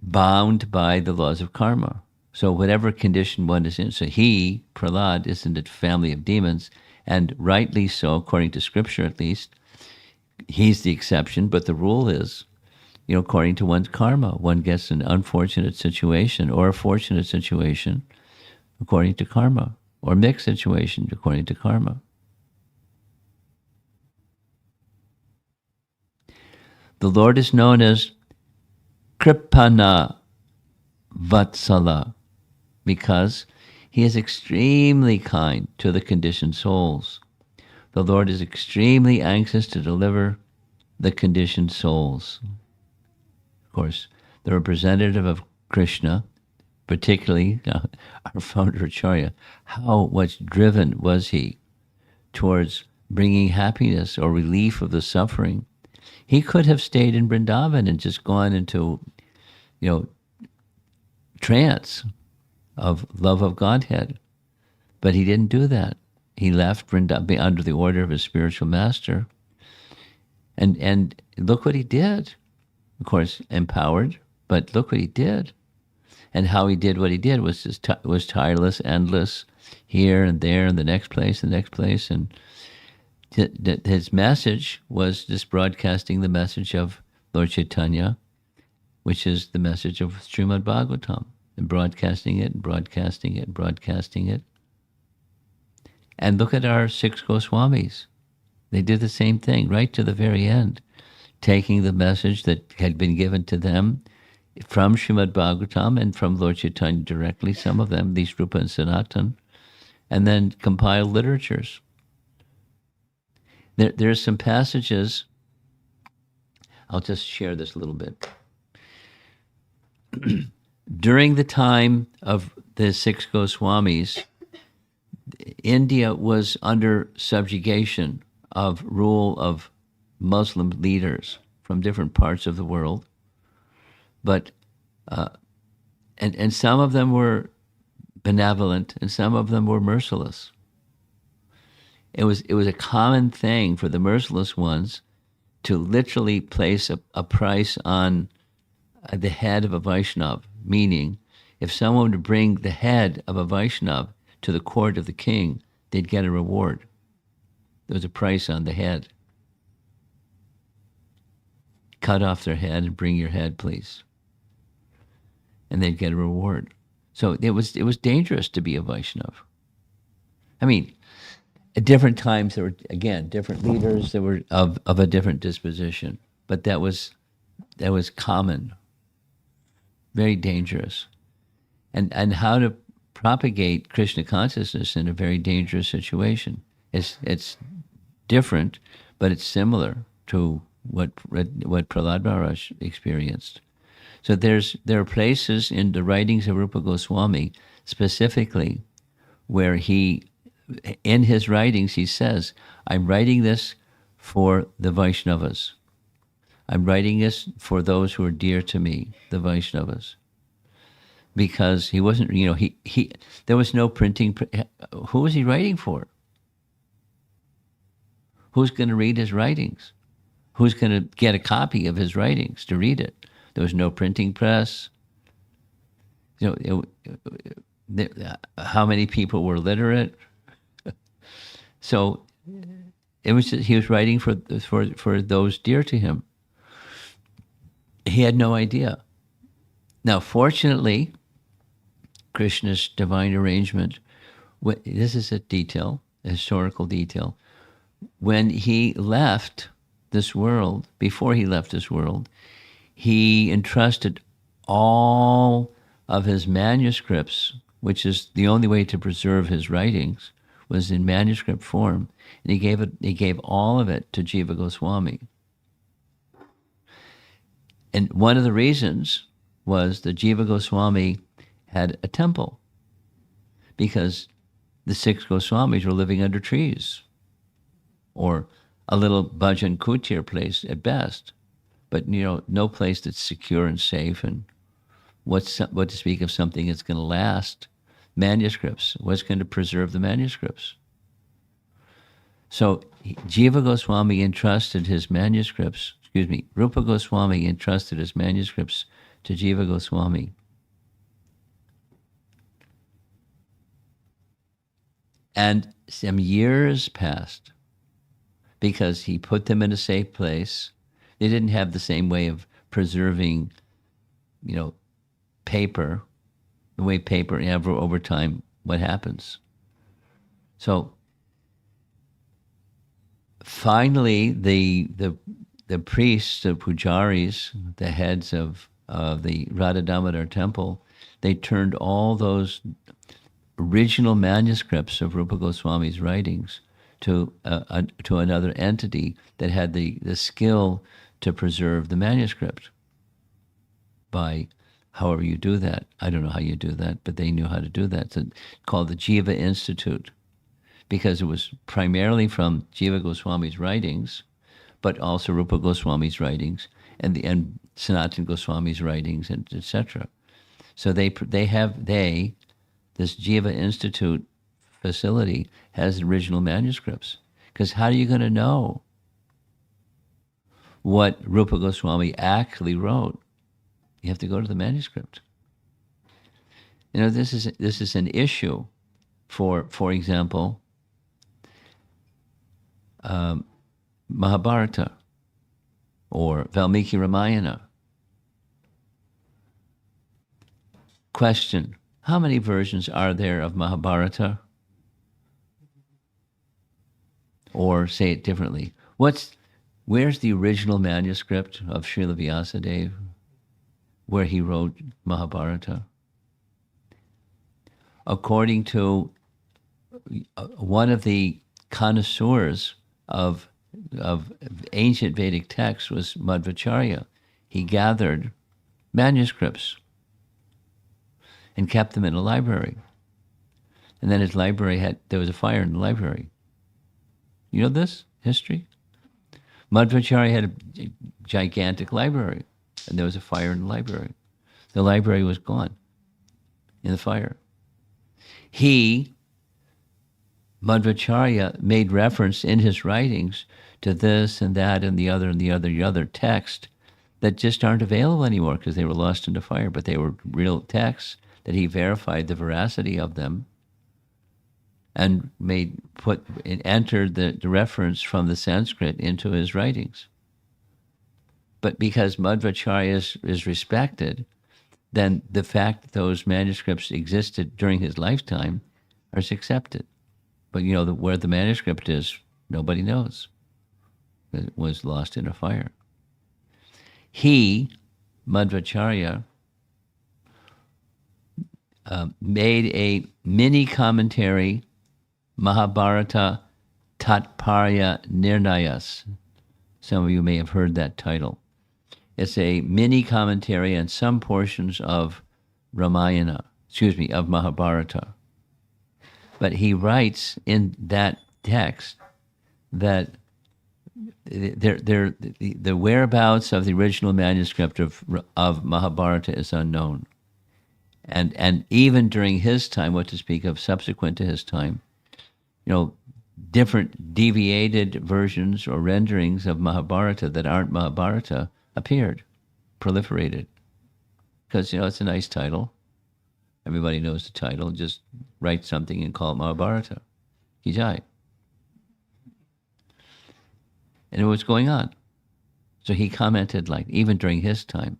bound by the laws of karma. So whatever condition one is in, so he, Prahlāda, is in the family of demons, and rightly so, according to scripture at least. He's the exception, but the rule is, according to one's karma, one gets an unfortunate situation or a fortunate situation according to karma, or mixed situation according to karma. The Lord is known as Kripana Vatsala because he is extremely kind to the conditioned souls. The Lord is extremely anxious to deliver the conditioned souls. Of course, the representative of Krishna, particularly our founder Acharya, how much driven was he towards bringing happiness or relief of the suffering? He could have stayed in Vrindavan and just gone into, trance of love of Godhead. But he didn't do that. He left Vrindavan under the order of his spiritual master. And look what he did. Of course, empowered, but look what he did. And how he did what he did was just was tireless, endless, here and there, and the next place, and his message was just broadcasting the message of Lord Chaitanya, which is the message of Srimad Bhagavatam, and broadcasting it, and broadcasting it, and broadcasting it. And look at our 6 Goswamis. They did the same thing right to the very end, taking the message that had been given to them from Srimad Bhagavatam and from Lord Chaitanya directly, some of them, these Rupa and Sanatan, and then compiled literatures. There's some passages, I'll just share this a little bit. During the time of the 6 Goswamis, India was under subjugation of rule of Muslim leaders from different parts of the world. But and some of them were benevolent and some of them were merciless. It was a common thing for the merciless ones to literally place a price on the head of a Vaishnava, meaning if someone would bring the head of a Vaishnava to the court of the king, they'd get a reward. There was a price on the head. Cut off their head and bring your head, please. And they'd get a reward. So it was dangerous to be a Vaishnava. I mean, At different times, there were, again, different leaders that were of a different disposition. But that was common, very dangerous. And how to propagate Krishna consciousness in a very dangerous situation. It's different, but it's similar to what Prahlāda Maharaj experienced. So there are places in the writings of Rupa Goswami specifically where in his writings he says, I'm writing this for the Vaishnavas. I'm writing this for those who are dear to me, the Vaishnavas. Because he wasn't, there was no printing. Who was he writing for? Who's going to read his writings? Who's going to get a copy of his writings to read it? There was no printing press. How many people were literate? So it was he was writing for those dear to him. He had no idea. Now, fortunately, Krishna's divine arrangement, this is a detail, a historical detail. When he left this world, before he left this world, he entrusted all of his manuscripts, which is the only way to preserve his writings, was in manuscript form, and he gave all of it to Jiva Goswami. And one of the reasons was that Jiva Goswami had a temple, because the 6 Goswamis were living under trees, or a little bhajan kutir place at best, but no place that's secure and safe. And what to speak of something that's going to last? Manuscripts. What's going to preserve the manuscripts? So Jiva Goswami entrusted his manuscripts. Rupa Goswami entrusted his manuscripts to Jiva Goswami. And some years passed because he put them in a safe place. They didn't have the same way of preserving, paper, the way paper over time, what happens. So finally, the priests, the pujaris, the heads of the Radha Damodar temple, they turned all those original manuscripts of Rupa Goswami's writings to another entity that had the skill to preserve the manuscript. By however you do that, I don't know how you do that, but they knew how to do that. It's called the Jiva Institute, because it was primarily from Jiva Goswami's writings, but also Rupa Goswami's writings and Sanatana Goswami's writings, and etc. So this Jiva Institute facility has original manuscripts. Because how are you going to know what Rupa Goswami actually wrote? You have to go to the manuscript. This is an issue for example, Mahabharata or Valmiki Ramayana. Question: how many versions are there of Mahabharata? Or say it differently, where's the original manuscript of Srila Vyasadeva, where he wrote Mahabharata? According to one of the connoisseurs of ancient Vedic texts was Madhvacharya. He gathered manuscripts and kept them in a library. And then his library there was a fire in the library. You know this history? Madhvacharya had a gigantic library, and there was a fire in the library. The library was gone in the fire. Madhvacharya made reference in his writings to this and that and the other text that just aren't available anymore because they were lost in the fire, but they were real texts that he verified the veracity of them and entered the reference from the Sanskrit into his writings. But because Madhvacharya is respected, then the fact that those manuscripts existed during his lifetime are accepted. But where the manuscript is, nobody knows. It was lost in a fire. He, Madhvacharya, made a mini commentary, Mahabharata Tatparya Nirnayas. Some of you may have heard that title. It's a mini commentary on some portions of of Mahabharata. But he writes in that text that the whereabouts of the original manuscript of Mahabharata is unknown. And even during his time, what to speak of subsequent to his time, different deviated versions or renderings of Mahabharata that aren't Mahabharata appeared, proliferated. Because, it's a nice title. Everybody knows the title. Just write something and call it Mahabharata. Kijai. And it was going on. So he commented even during his time.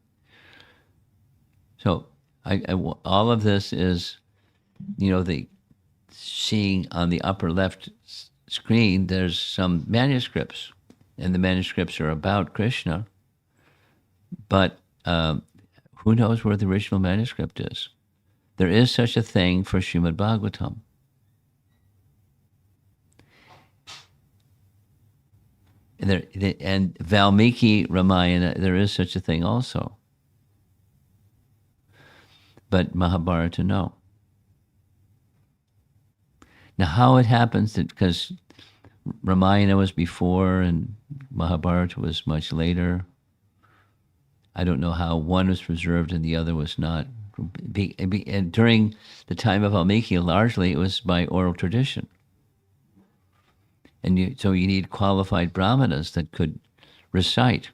So all of this is, the seeing on the upper left screen, there's some manuscripts. And the manuscripts are about Krishna. But who knows where the original manuscript is? There is such a thing for Srimad Bhagavatam. And Valmiki Ramayana, there is such a thing also. But Mahabharata, no. Now, how it happens that because Ramayana was before and Mahabharata was much later, I don't know how one was preserved and the other was not. And during the time of Valmiki, largely it was by oral tradition. And so you need qualified brahmanas that could recite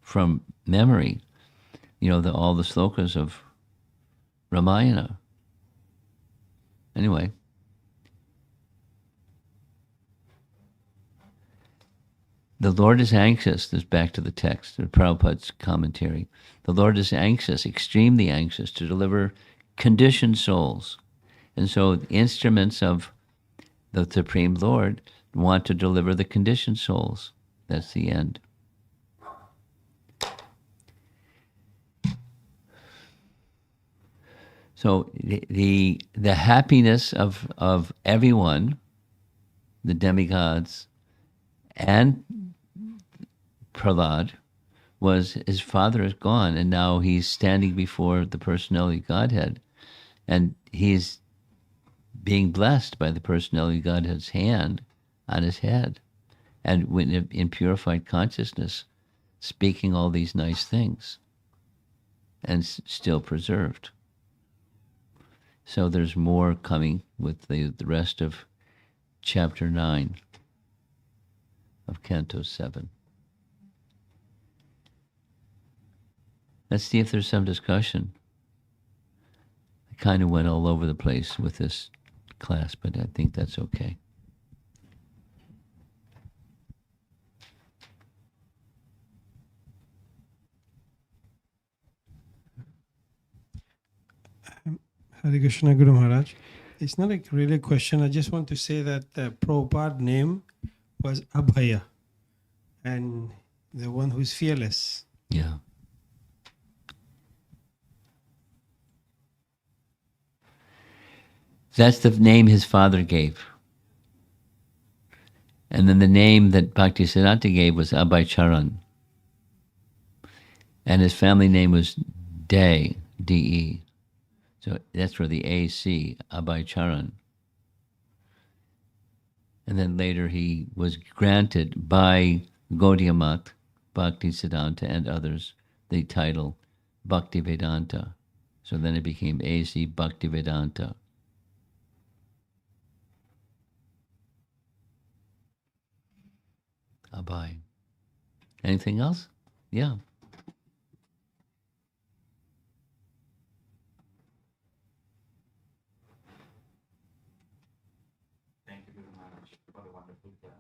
from memory, all the slokas of Ramayana. Anyway. The Lord is anxious, this back to the text, of Prabhupada's commentary. The Lord is anxious, extremely anxious, to deliver conditioned souls. And so the instruments of the Supreme Lord want to deliver the conditioned souls. That's the end. So the happiness of everyone, the demigods, and Prahlāda was his father is gone, and now he's standing before the personality of Godhead, and he's being blessed by the personality of Godhead's hand on his head, and in purified consciousness, speaking all these nice things, and still preserved. So there's more coming with the rest of chapter 9 of Canto 7. Let's see if there's some discussion. I kind of went all over the place with this class, but I think that's okay. Hare Krishna, Guru Maharaj. It's not really a question. I just want to say that the Prabhupada name was Abhaya, and the one who's fearless. Yeah. That's the name his father gave. And then the name that Bhaktisiddhanta gave was Abhaycharan. And his family name was De, D-E. So that's where the A-C, Abhaycharan. And then later he was granted by Gaudiya Math, Bhaktisiddhanta and others, the title Bhaktivedanta. So then it became A.C. Bhaktivedanta. Abhay. Anything else? Yeah. Thank you, Guru Maharaj, for the wonderful class.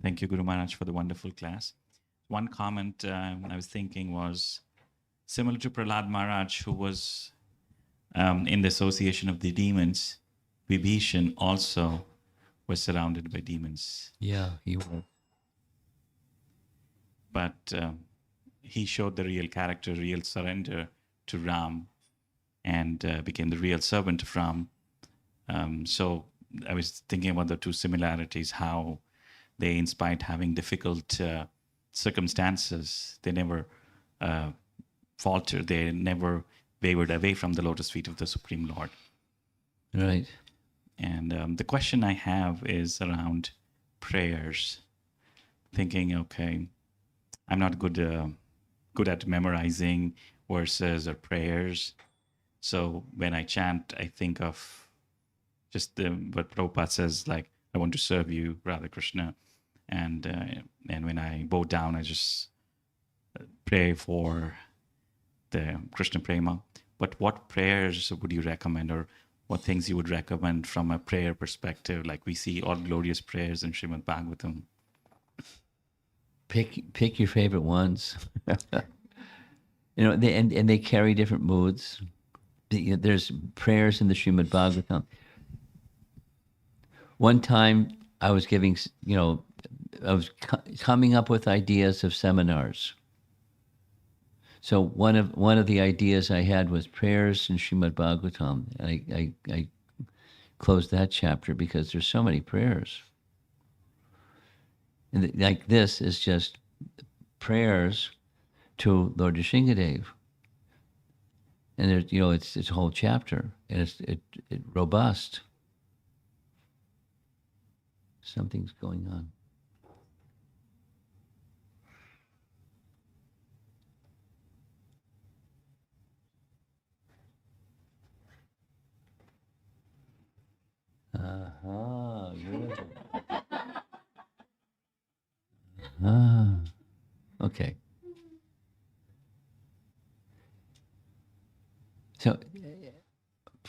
Thank you, Guru Maharaj, for the wonderful class. One comment I was thinking was similar to Prahlāda Maharaj, who was in the association of the demons, Vibhishan also was surrounded by demons. Yeah, he was. But he showed the real character, real surrender to Ram, and became the real servant of Ram. So I was thinking about the two similarities, how they, in spite having difficult circumstances, they never faltered, they never wavered away from the lotus feet of the Supreme Lord. Right. And the question I have is around prayers. Thinking, okay, I'm not good at memorizing verses or prayers. So when I chant, I think of just what Prabhupada says, like, I want to serve you, Radha Krishna. And when I bow down, I just pray for the Krishna Prema. But what prayers would you recommend, or what things you would recommend from a prayer perspective? Like we see all glorious prayers in Srimad Bhagavatam. Pick your favorite ones. They carry different moods. There's prayers in the Srimad Bhagavatam. One time I was giving, I was coming up with ideas of seminars. So one of the ideas I had was prayers in Srimad Bhagavatam. And I closed that chapter because there's so many prayers. And like this is just prayers to Lord Nṛsiṁhadeva. And there's, it's a whole chapter, and it's robust. Something's going on. Good. Okay. So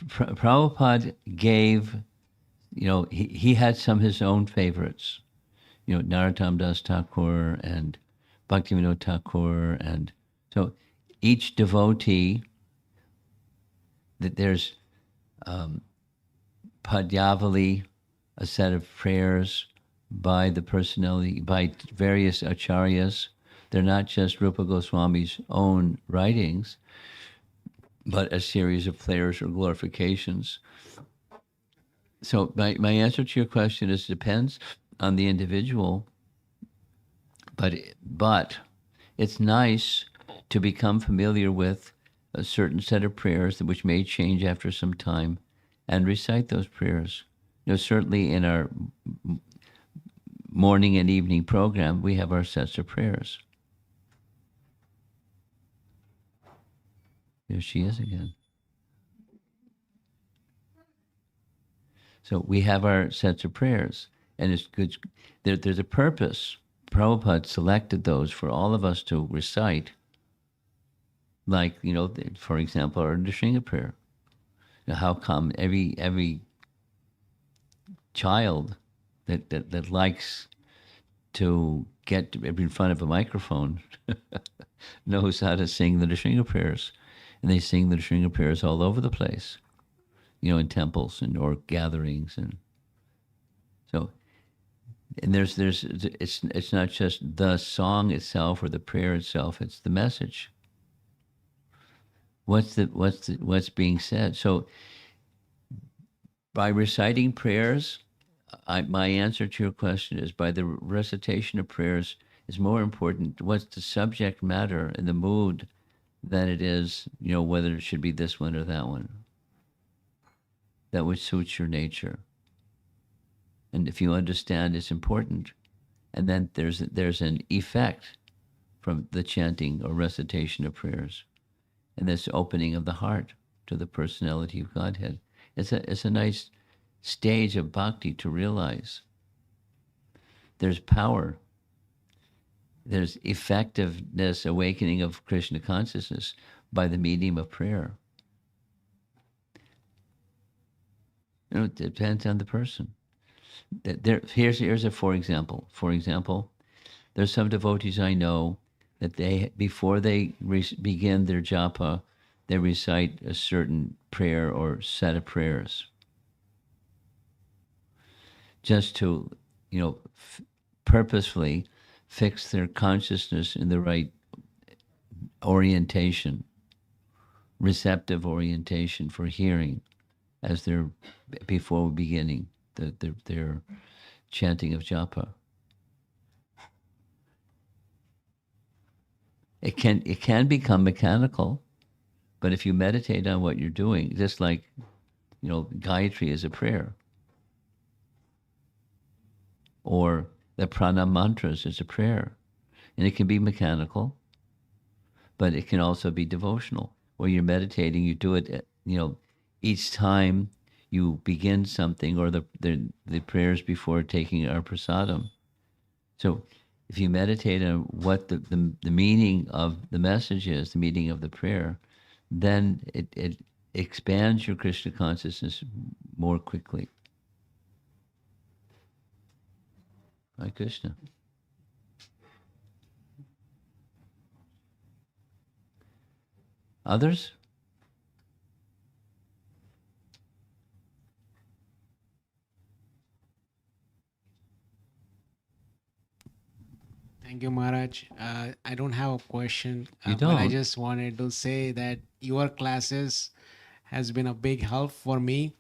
Prabhupada gave, he had some of his own favorites, Narottam Das Thakur and Bhaktivinoda Thakur, and so each devotee, that there's Padyavali, a set of prayers by the personality, by various acharyas. They're not just Rupa Goswami's own writings, but a series of prayers or glorifications. So my answer to your question is depends on the individual, but it's nice to become familiar with a certain set of prayers which may change after some time, and recite those prayers. Certainly in our morning and evening program, we have our sets of prayers. There she is again. So we have our sets of prayers, and it's good. There's a purpose. Prabhupada selected those for all of us to recite, like, for example, our Nṛsiṁha prayer. How come every child that likes to get in front of a microphone knows how to sing the Nṛsiṁha prayers, and they sing the Nṛsiṁha prayers all over the place, in temples or gatherings, and so. And it's not just the song itself or the prayer itself; it's the message. What's being said? So, by reciting prayers, my answer to your question is by the recitation of prayers is more important. What's the subject matter and the mood than it is, whether it should be this one or that one. That which suits your nature. And if you understand, it's important. And then there's an effect from the chanting or recitation of prayers, and this opening of the heart to the personality of Godhead. It's a nice stage of bhakti to realize. There's power. There's effectiveness, awakening of Krishna consciousness by the medium of prayer. It depends on the person. Here's a for example. For example, there's some devotees I know that before they begin their japa, they recite a certain prayer or set of prayers, just to, purposefully fix their consciousness in the right orientation, receptive orientation for hearing, as they're before beginning their chanting of japa. It can become mechanical, but if you meditate on what you're doing, just like, Gayatri is a prayer, or the pranam mantras is a prayer, and it can be mechanical, but it can also be devotional. Where you're meditating, you do it, each time you begin something, or the prayers before taking our prasadam. So if you meditate on what the meaning of the message is, the meaning of the prayer, then it expands your Krishna consciousness more quickly. Hare Krishna. Others? Thank you, Maharaj. I don't have a question, You but I don't? just wanted to say that your classes has been a big help for me.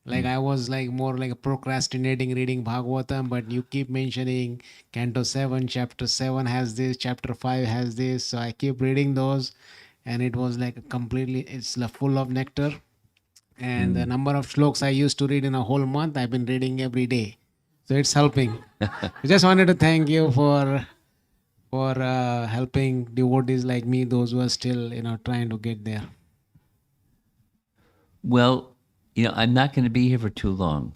Like I was like more like procrastinating reading Bhagavatam, but you keep mentioning Canto 7, Chapter 7 has this, Chapter 5 has this. So I keep reading those, and it was like it's full of nectar. And the number of shlokas I used to read in a whole month, I've been reading every day. So it's helping. I just wanted to thank you for helping devotees like me, those who are still, trying to get there. Well, I'm not going to be here for too long.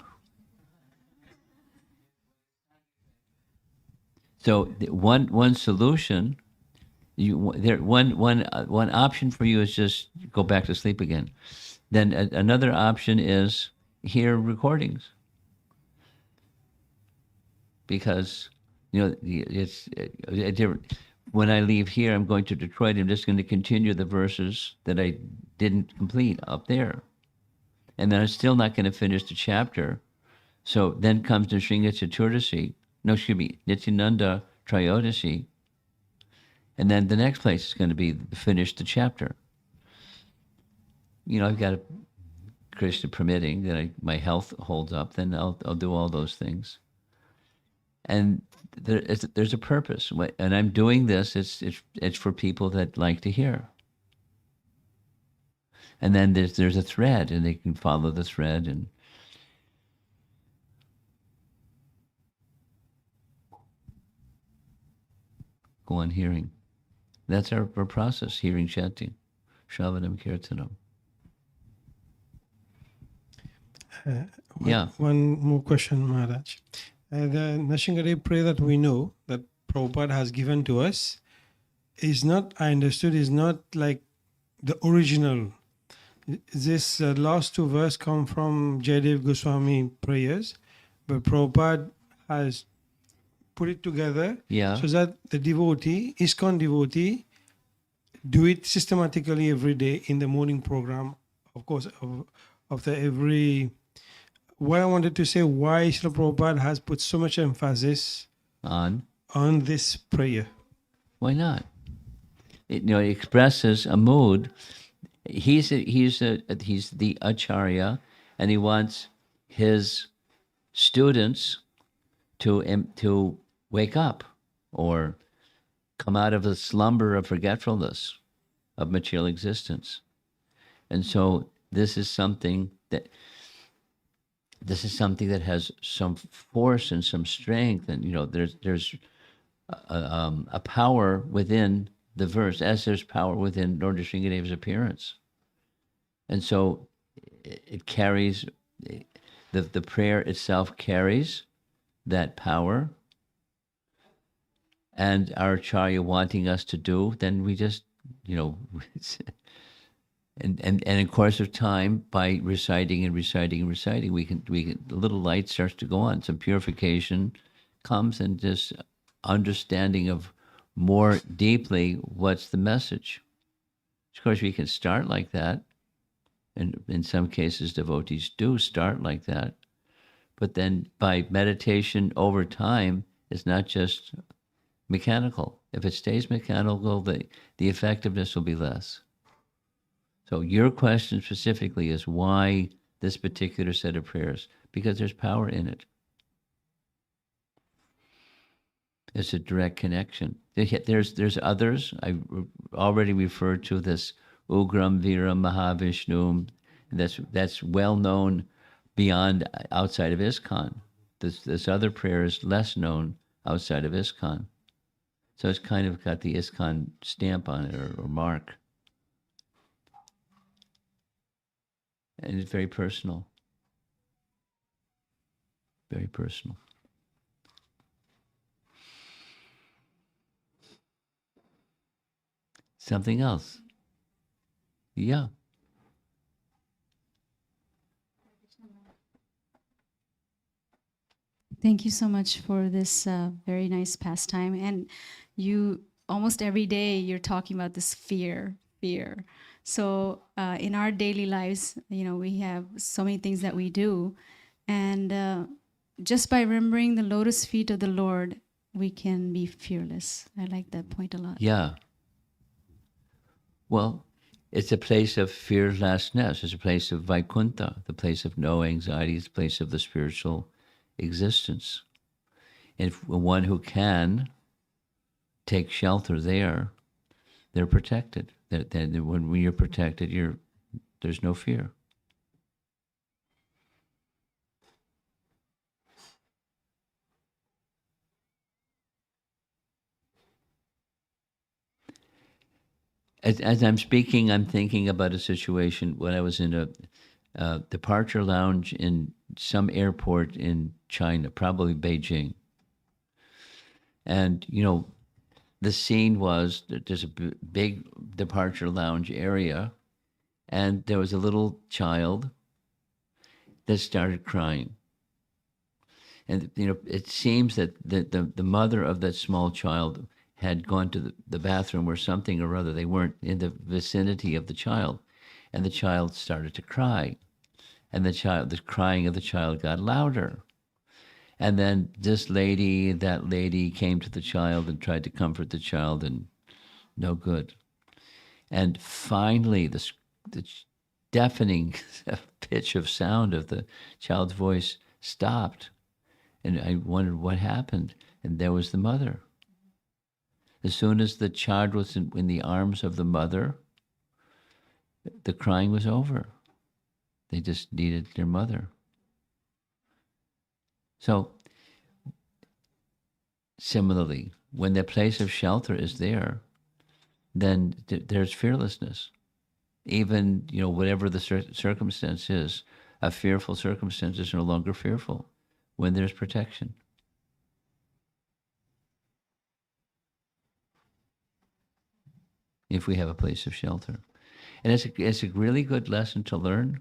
So one solution, one option for you is just go back to sleep again. Then another option is hear recordings, because it's different. When I leave here, I'm going to Detroit. I'm just going to continue the verses that I didn't complete up there, and then I'm still not going to finish the chapter. So then comes Nṛsiṁha Chaturdasi. No, excuse me, Nityananda Trayodasi. And then the next place is going to be finish the chapter. I've got Krishna permitting that my health holds up, then I'll do all those things. And there's a purpose, and I'm doing this. It's for people that like to hear. And then there's a thread, and they can follow the thread and go on hearing. That's our process: hearing, chanting, shravanam, kirtanam. Yeah. One more question, Maharaj. The Nṛsiṁhadeva prayer that we know that Prabhupada has given to us is not, I understood, is not like the original. This last two verses come from Jayadev Goswami prayers, but Prabhupada has put it together so that the devotee, ISKCON devotee, do it systematically every day in the morning program, of course, of the every. What I wanted to say, why Srila Prabhupada has put so much emphasis on this prayer. Why not? It expresses a mood. He's the acharya, and he wants his students to wake up or come out of the slumber of forgetfulness of material existence. And so this is something that has some force and some strength, and there's a power within the verse, as there's power within Lord Nṛsiṁhadeva's appearance. And so it carries, the prayer itself carries that power, and our Acharya wanting us to do, then we just, and in course of time, by reciting and reciting and reciting, we can the little light starts to go on. Some purification comes, and just understanding of more deeply what's the message. Of course, we can start like that, and in some cases, devotees do start like that. But then by meditation over time, it's not just mechanical. If it stays mechanical, the effectiveness will be less. So your question specifically is why this particular set of prayers? Because there's power in it. It's a direct connection. There's others. I already referred to this Ugram Viram Mahavishnu. That's well known beyond outside of ISKCON. This other prayer is less known outside of ISKCON. So it's kind of got the ISKCON stamp on it or mark. And it's very personal. Very personal. Something else? Yeah. Thank you so much for this very nice pastime. And you, almost every day, you're talking about this fear. So in our daily lives, we have so many things that we do. And just by remembering the lotus feet of the Lord, we can be fearless. I like that point a lot. Yeah. Well, it's a place of fearlessness. It's a place of Vaikuntha, the place of no anxiety. It's a place of the spiritual existence. And one who can take shelter there, they're protected. When you're protected, there's no fear. As I'm speaking, I'm thinking about a situation when I was in a departure lounge in some airport in China, probably Beijing. And, the scene was that there's a big departure lounge area, and there was a little child that started crying. And, it seems that the mother of that small child had gone to the bathroom or something or other. They weren't in the vicinity of the child. And the child started to cry. And the crying of the child got louder. And then that lady came to the child and tried to comfort the child, and no good. And finally, the deafening pitch of sound of the child's voice stopped. And I wondered what happened. And there was the mother. As soon as the child was in the arms of the mother, the crying was over. They just needed their mother. So, similarly, when the place of shelter is there, then there's fearlessness. Even, whatever the circumstance is, a fearful circumstance is no longer fearful when there's protection. If we have a place of shelter. And it's a really good lesson to learn.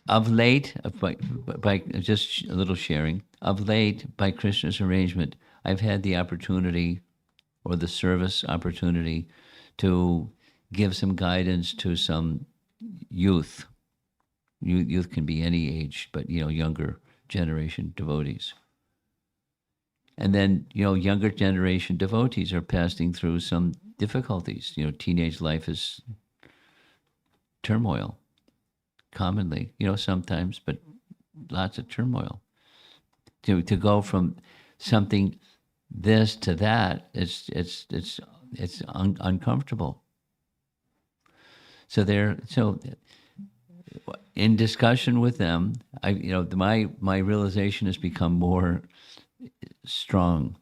Of late, by just a little sharing, of late, by Krishna's arrangement, I've had the opportunity or the service opportunity to give some guidance to some youth. Youth can be any age, but, younger generation devotees. And then, younger generation devotees are passing through some difficulties. Teenage life is turmoil. Commonly, sometimes, but lots of turmoil. To go from something this to that, it's uncomfortable. So in discussion with them, my realization has become more strong.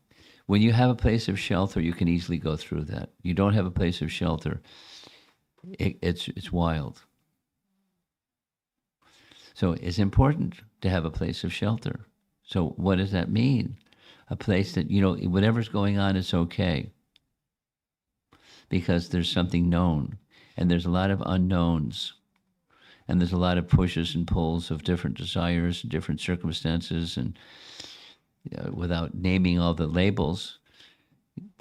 When you have a place of shelter, you can easily go through that. You don't have a place of shelter, it's wild. So it's important to have a place of shelter. So what does that mean? A place that, whatever's going on, it's okay. Because there's something known. And there's a lot of unknowns. And there's a lot of pushes and pulls of different desires, different circumstances, and without naming all the labels,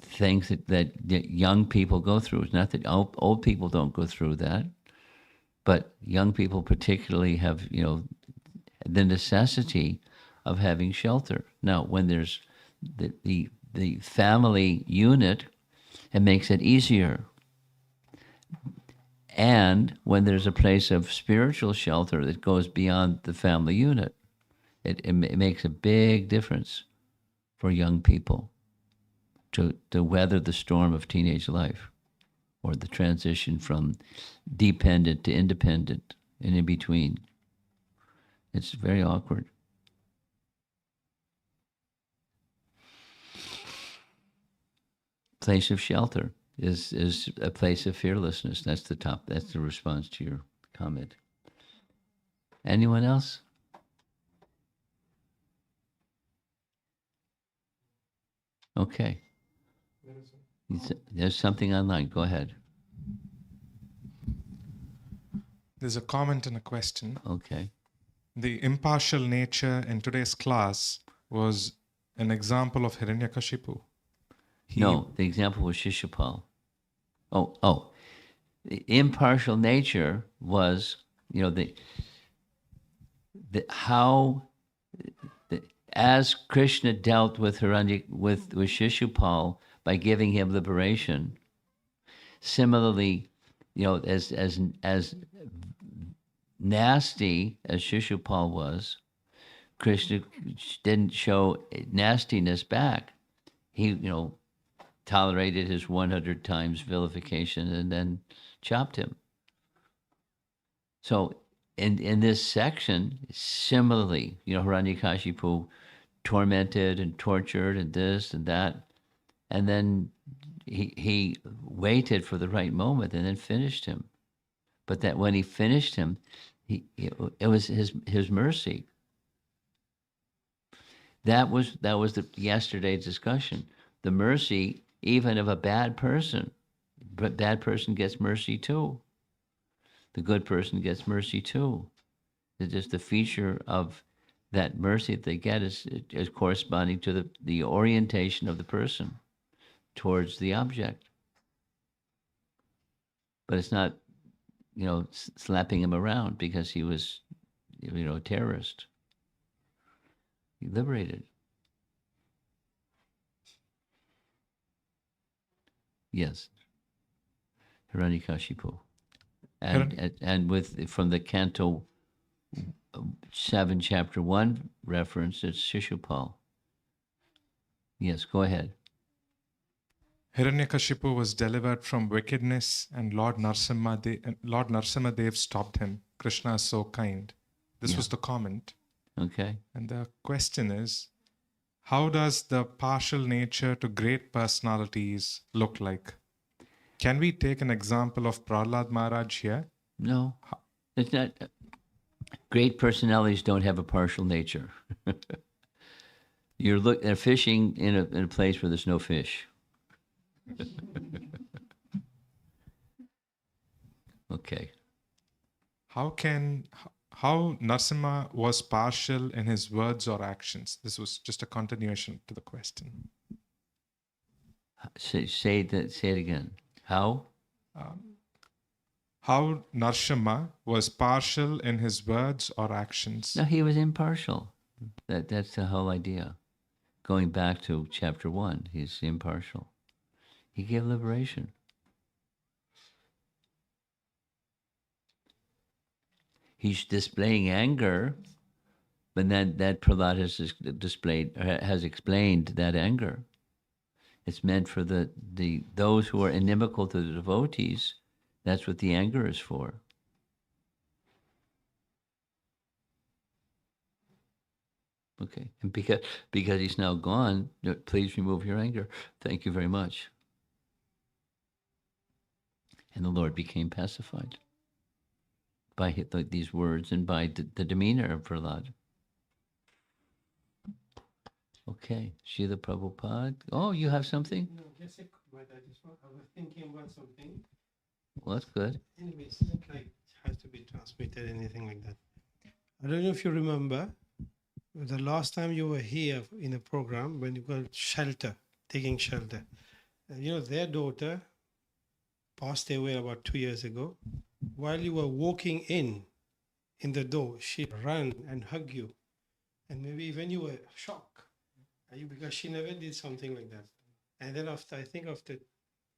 things that young people go through. It's not that old people don't go through that, but young people particularly have, the necessity of having shelter. Now, when there's the family unit, it makes it easier. And when there's a place of spiritual shelter that goes beyond the family unit, it makes a big difference for young people to weather the storm of teenage life, or the transition from dependent to independent and in between. It's very awkward. Place of shelter is a place of fearlessness. That's the response to your comment. Anyone else? Okay. There's something online. Go ahead. There's a comment and a question. Okay. The impartial nature in today's class was an example of Hiranyakashipu. No, the example was Shishupal. Oh. The impartial nature was, as Krishna dealt with Shishupal by giving him liberation. Similarly, as nasty as Shishupal was, Krishna didn't show nastiness back. He, tolerated his 100 times vilification and then chopped him. So in this section, similarly, Hiranyakashipu tormented and tortured and this and that, and then he waited for the right moment and then finished him. But that when he finished him, it was his mercy. That was the yesterday's discussion. The mercy, even of a bad person, but bad person gets mercy too. The good person gets mercy too. It's just the feature of that mercy that they get is corresponding to the orientation of the person towards the object. But it's not, slapping him around because he was, a terrorist. He liberated. Yes. Hiranyakashipu. And from the Canto 7, Chapter 1 reference, it's Shishupal. Yes, go ahead. Hiranyakashipu was delivered from wickedness, and Lord Nṛsiṁhadeva stopped him. Krishna is so kind. This was the comment. Okay. And the question is, how does the partial nature to great personalities look like? Can we take an example of Prahlāda Maharaj here? No, it's not. Great personalities don't have a partial nature. They're fishing in a place where there's no fish. Okay. How Nṛsiṁha was partial in his words or actions? This was just a continuation to the question. Say it again. How? How Nṛsiṁha was partial in his words or actions? No, he was impartial. That's the whole idea. Going back to chapter 1, he's impartial. He gave liberation. He's displaying anger, but then that Prahlāda has explained that anger. It's meant for those who are inimical to the devotees. That's what the anger is for. Okay, and because he's now gone, please remove your anger. Thank you very much. And the Lord became pacified by these words and by the demeanor of Prahlāda. Okay, Srila Prabhupada. Oh, you have something? No, just a comment. I was thinking about something. Well, that's good. Anyway, it's not like it has to be transmitted, anything like that. I don't know if you remember the last time you were here in a program when you got shelter, taking shelter. Their daughter passed away about 2 years ago. While you were walking in the door, she ran and hugged you. And maybe even you were shocked because she never did something like that. And then after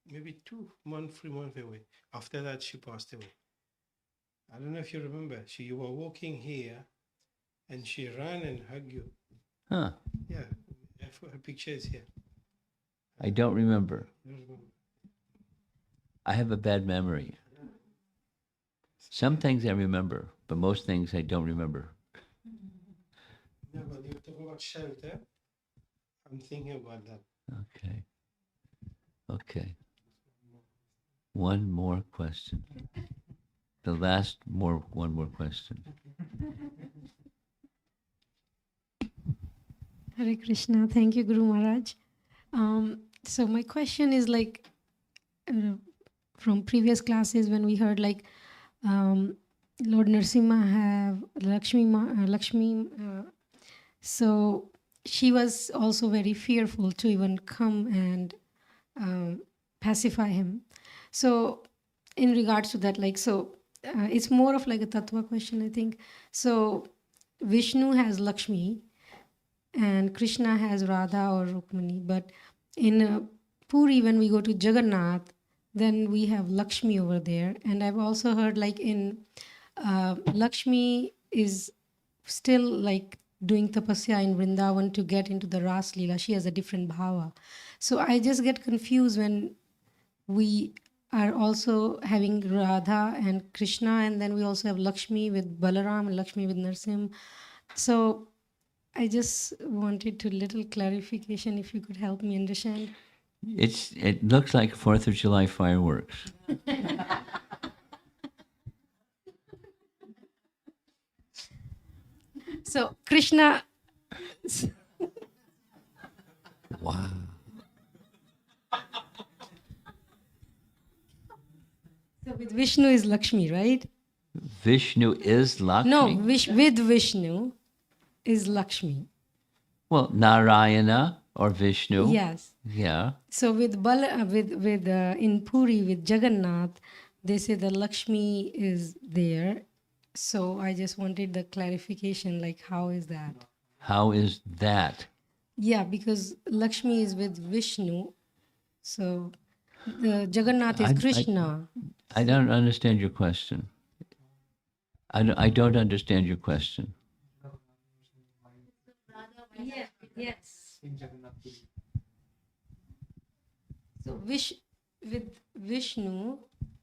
maybe 2 months, 3 months away, after that she passed away. I don't know if you remember. You were walking here and she ran and hugged you. Huh. Yeah, her picture is here. I don't remember. You don't remember. I have a bad memory. Some things I remember, but most things I don't remember. Yeah, but you're talking about shelter. I'm thinking about that. Okay. Okay. One more question. One more question. Hare Krishna. Thank you, Guru Maharaj. So my question is like from previous classes when we heard like Lord Nṛsiṁha have Lakshmi. So she was also very fearful to even come and pacify him. So in regards to that, it's more of like a tattva question, I think. So Vishnu has Lakshmi and Krishna has Radha or Rukmani. But in Puri, when we go to Jagannath, then we have Lakshmi over there. And I've also heard like in Lakshmi is still like doing tapasya in Vrindavan to get into the Ras Leela. She has a different bhava. So I just get confused when we are also having Radha and Krishna, and then we also have Lakshmi with Balaram and Lakshmi with Nṛsiṁha. So I just wanted to little clarification if you could help me understand. It looks like 4th of July fireworks. So Krishna. Wow. So with Vishnu is Lakshmi, right? Vishnu is Lakshmi? No, with Vishnu is Lakshmi. Well, Narayana or Vishnu. Yes. Yeah. So with in Puri with Jagannath, they say the Lakshmi is there. So I just wanted the clarification, like how is that? How is that? Yeah, because Lakshmi is with Vishnu. So the Jagannath is Krishna. I don't understand your question. I don't understand your question. Yes. So with Vishnu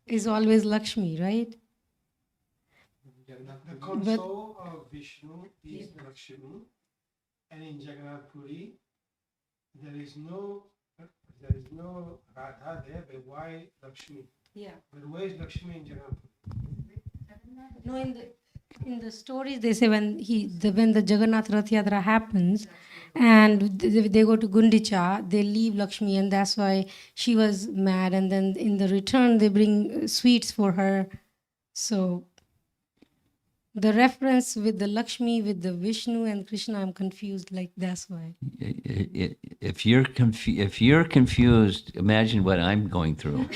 is always Lakshmi, right? The console of Vishnu is Lakshmi, and in Jagannath Puri, there is no Radha there, but why Lakshmi? Yeah. But where is Lakshmi in Jagannath Puri? No, in the stories they say when the Jagannath Rath Yatra happens, and they go to Gundicha, they leave Lakshmi, and that's why she was mad. And then in the return, they bring sweets for her. So the reference with the Lakshmi, with the Vishnu and Krishna, I'm confused. Like that's why. If you're confused, imagine what I'm going through.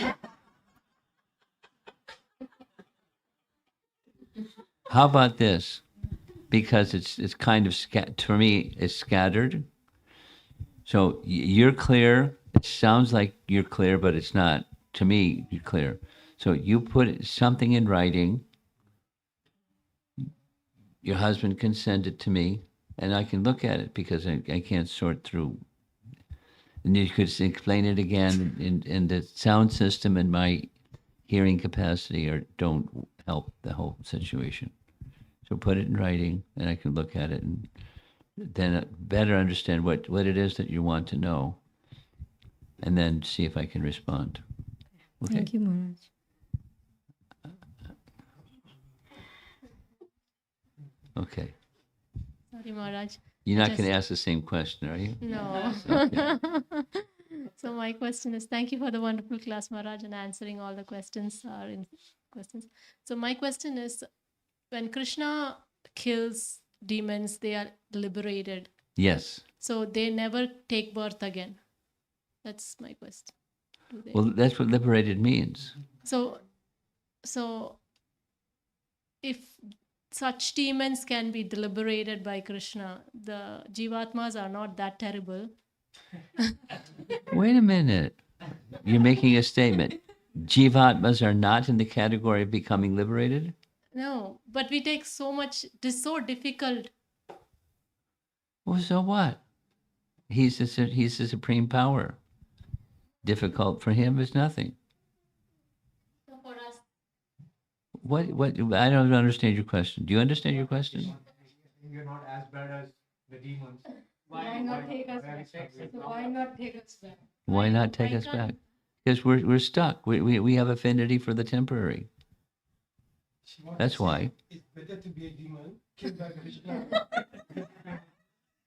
How about this? Because it's kind of for me, it's scattered. So you're clear. It sounds like you're clear, but it's not. To me, you're clear. So you put something in writing. Your husband can send it to me, and I can look at it because I can't sort through. And you could explain it again, and the sound system and my hearing capacity don't help the whole situation. So put it in writing, and I can look at it and then better understand what it is that you want to know, and then see if I can respond. Okay. Thank you, Maharaj. Okay. Sorry, Maharaj. You're not Just- going to ask the same question, are you? No. Okay. So my question is, thank you for the wonderful class, Maharaj, and answering all the questions. Questions. So my question is, when Krishna kills demons, they are liberated. Yes. So they never take birth again. That's my question. Do they? Well, that's what liberated means. So if such demons can be liberated by Krishna, the Jivatmas are not that terrible. Wait a minute. You're making a statement. Jivatmas are not in the category of becoming liberated? No, but we take so much, it is so difficult. Well, so what? He's the supreme power. Difficult for him is nothing. For us, What? I don't understand your question. Do you understand your question? You're not as bad as the demons. Why not take us back? So why not take us back? Why not take us back? Because we're stuck. We have affinity for the temporary. She wants That's to say why. it's better to be a demon killed by Krishna.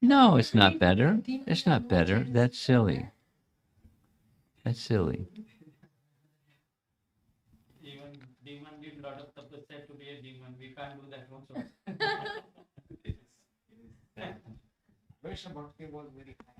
No, it's not better. It's not better. That's silly. That's silly. Even demon did lot of tapasya to be a demon. We can't do that also. Vaishya Bhakti was very high.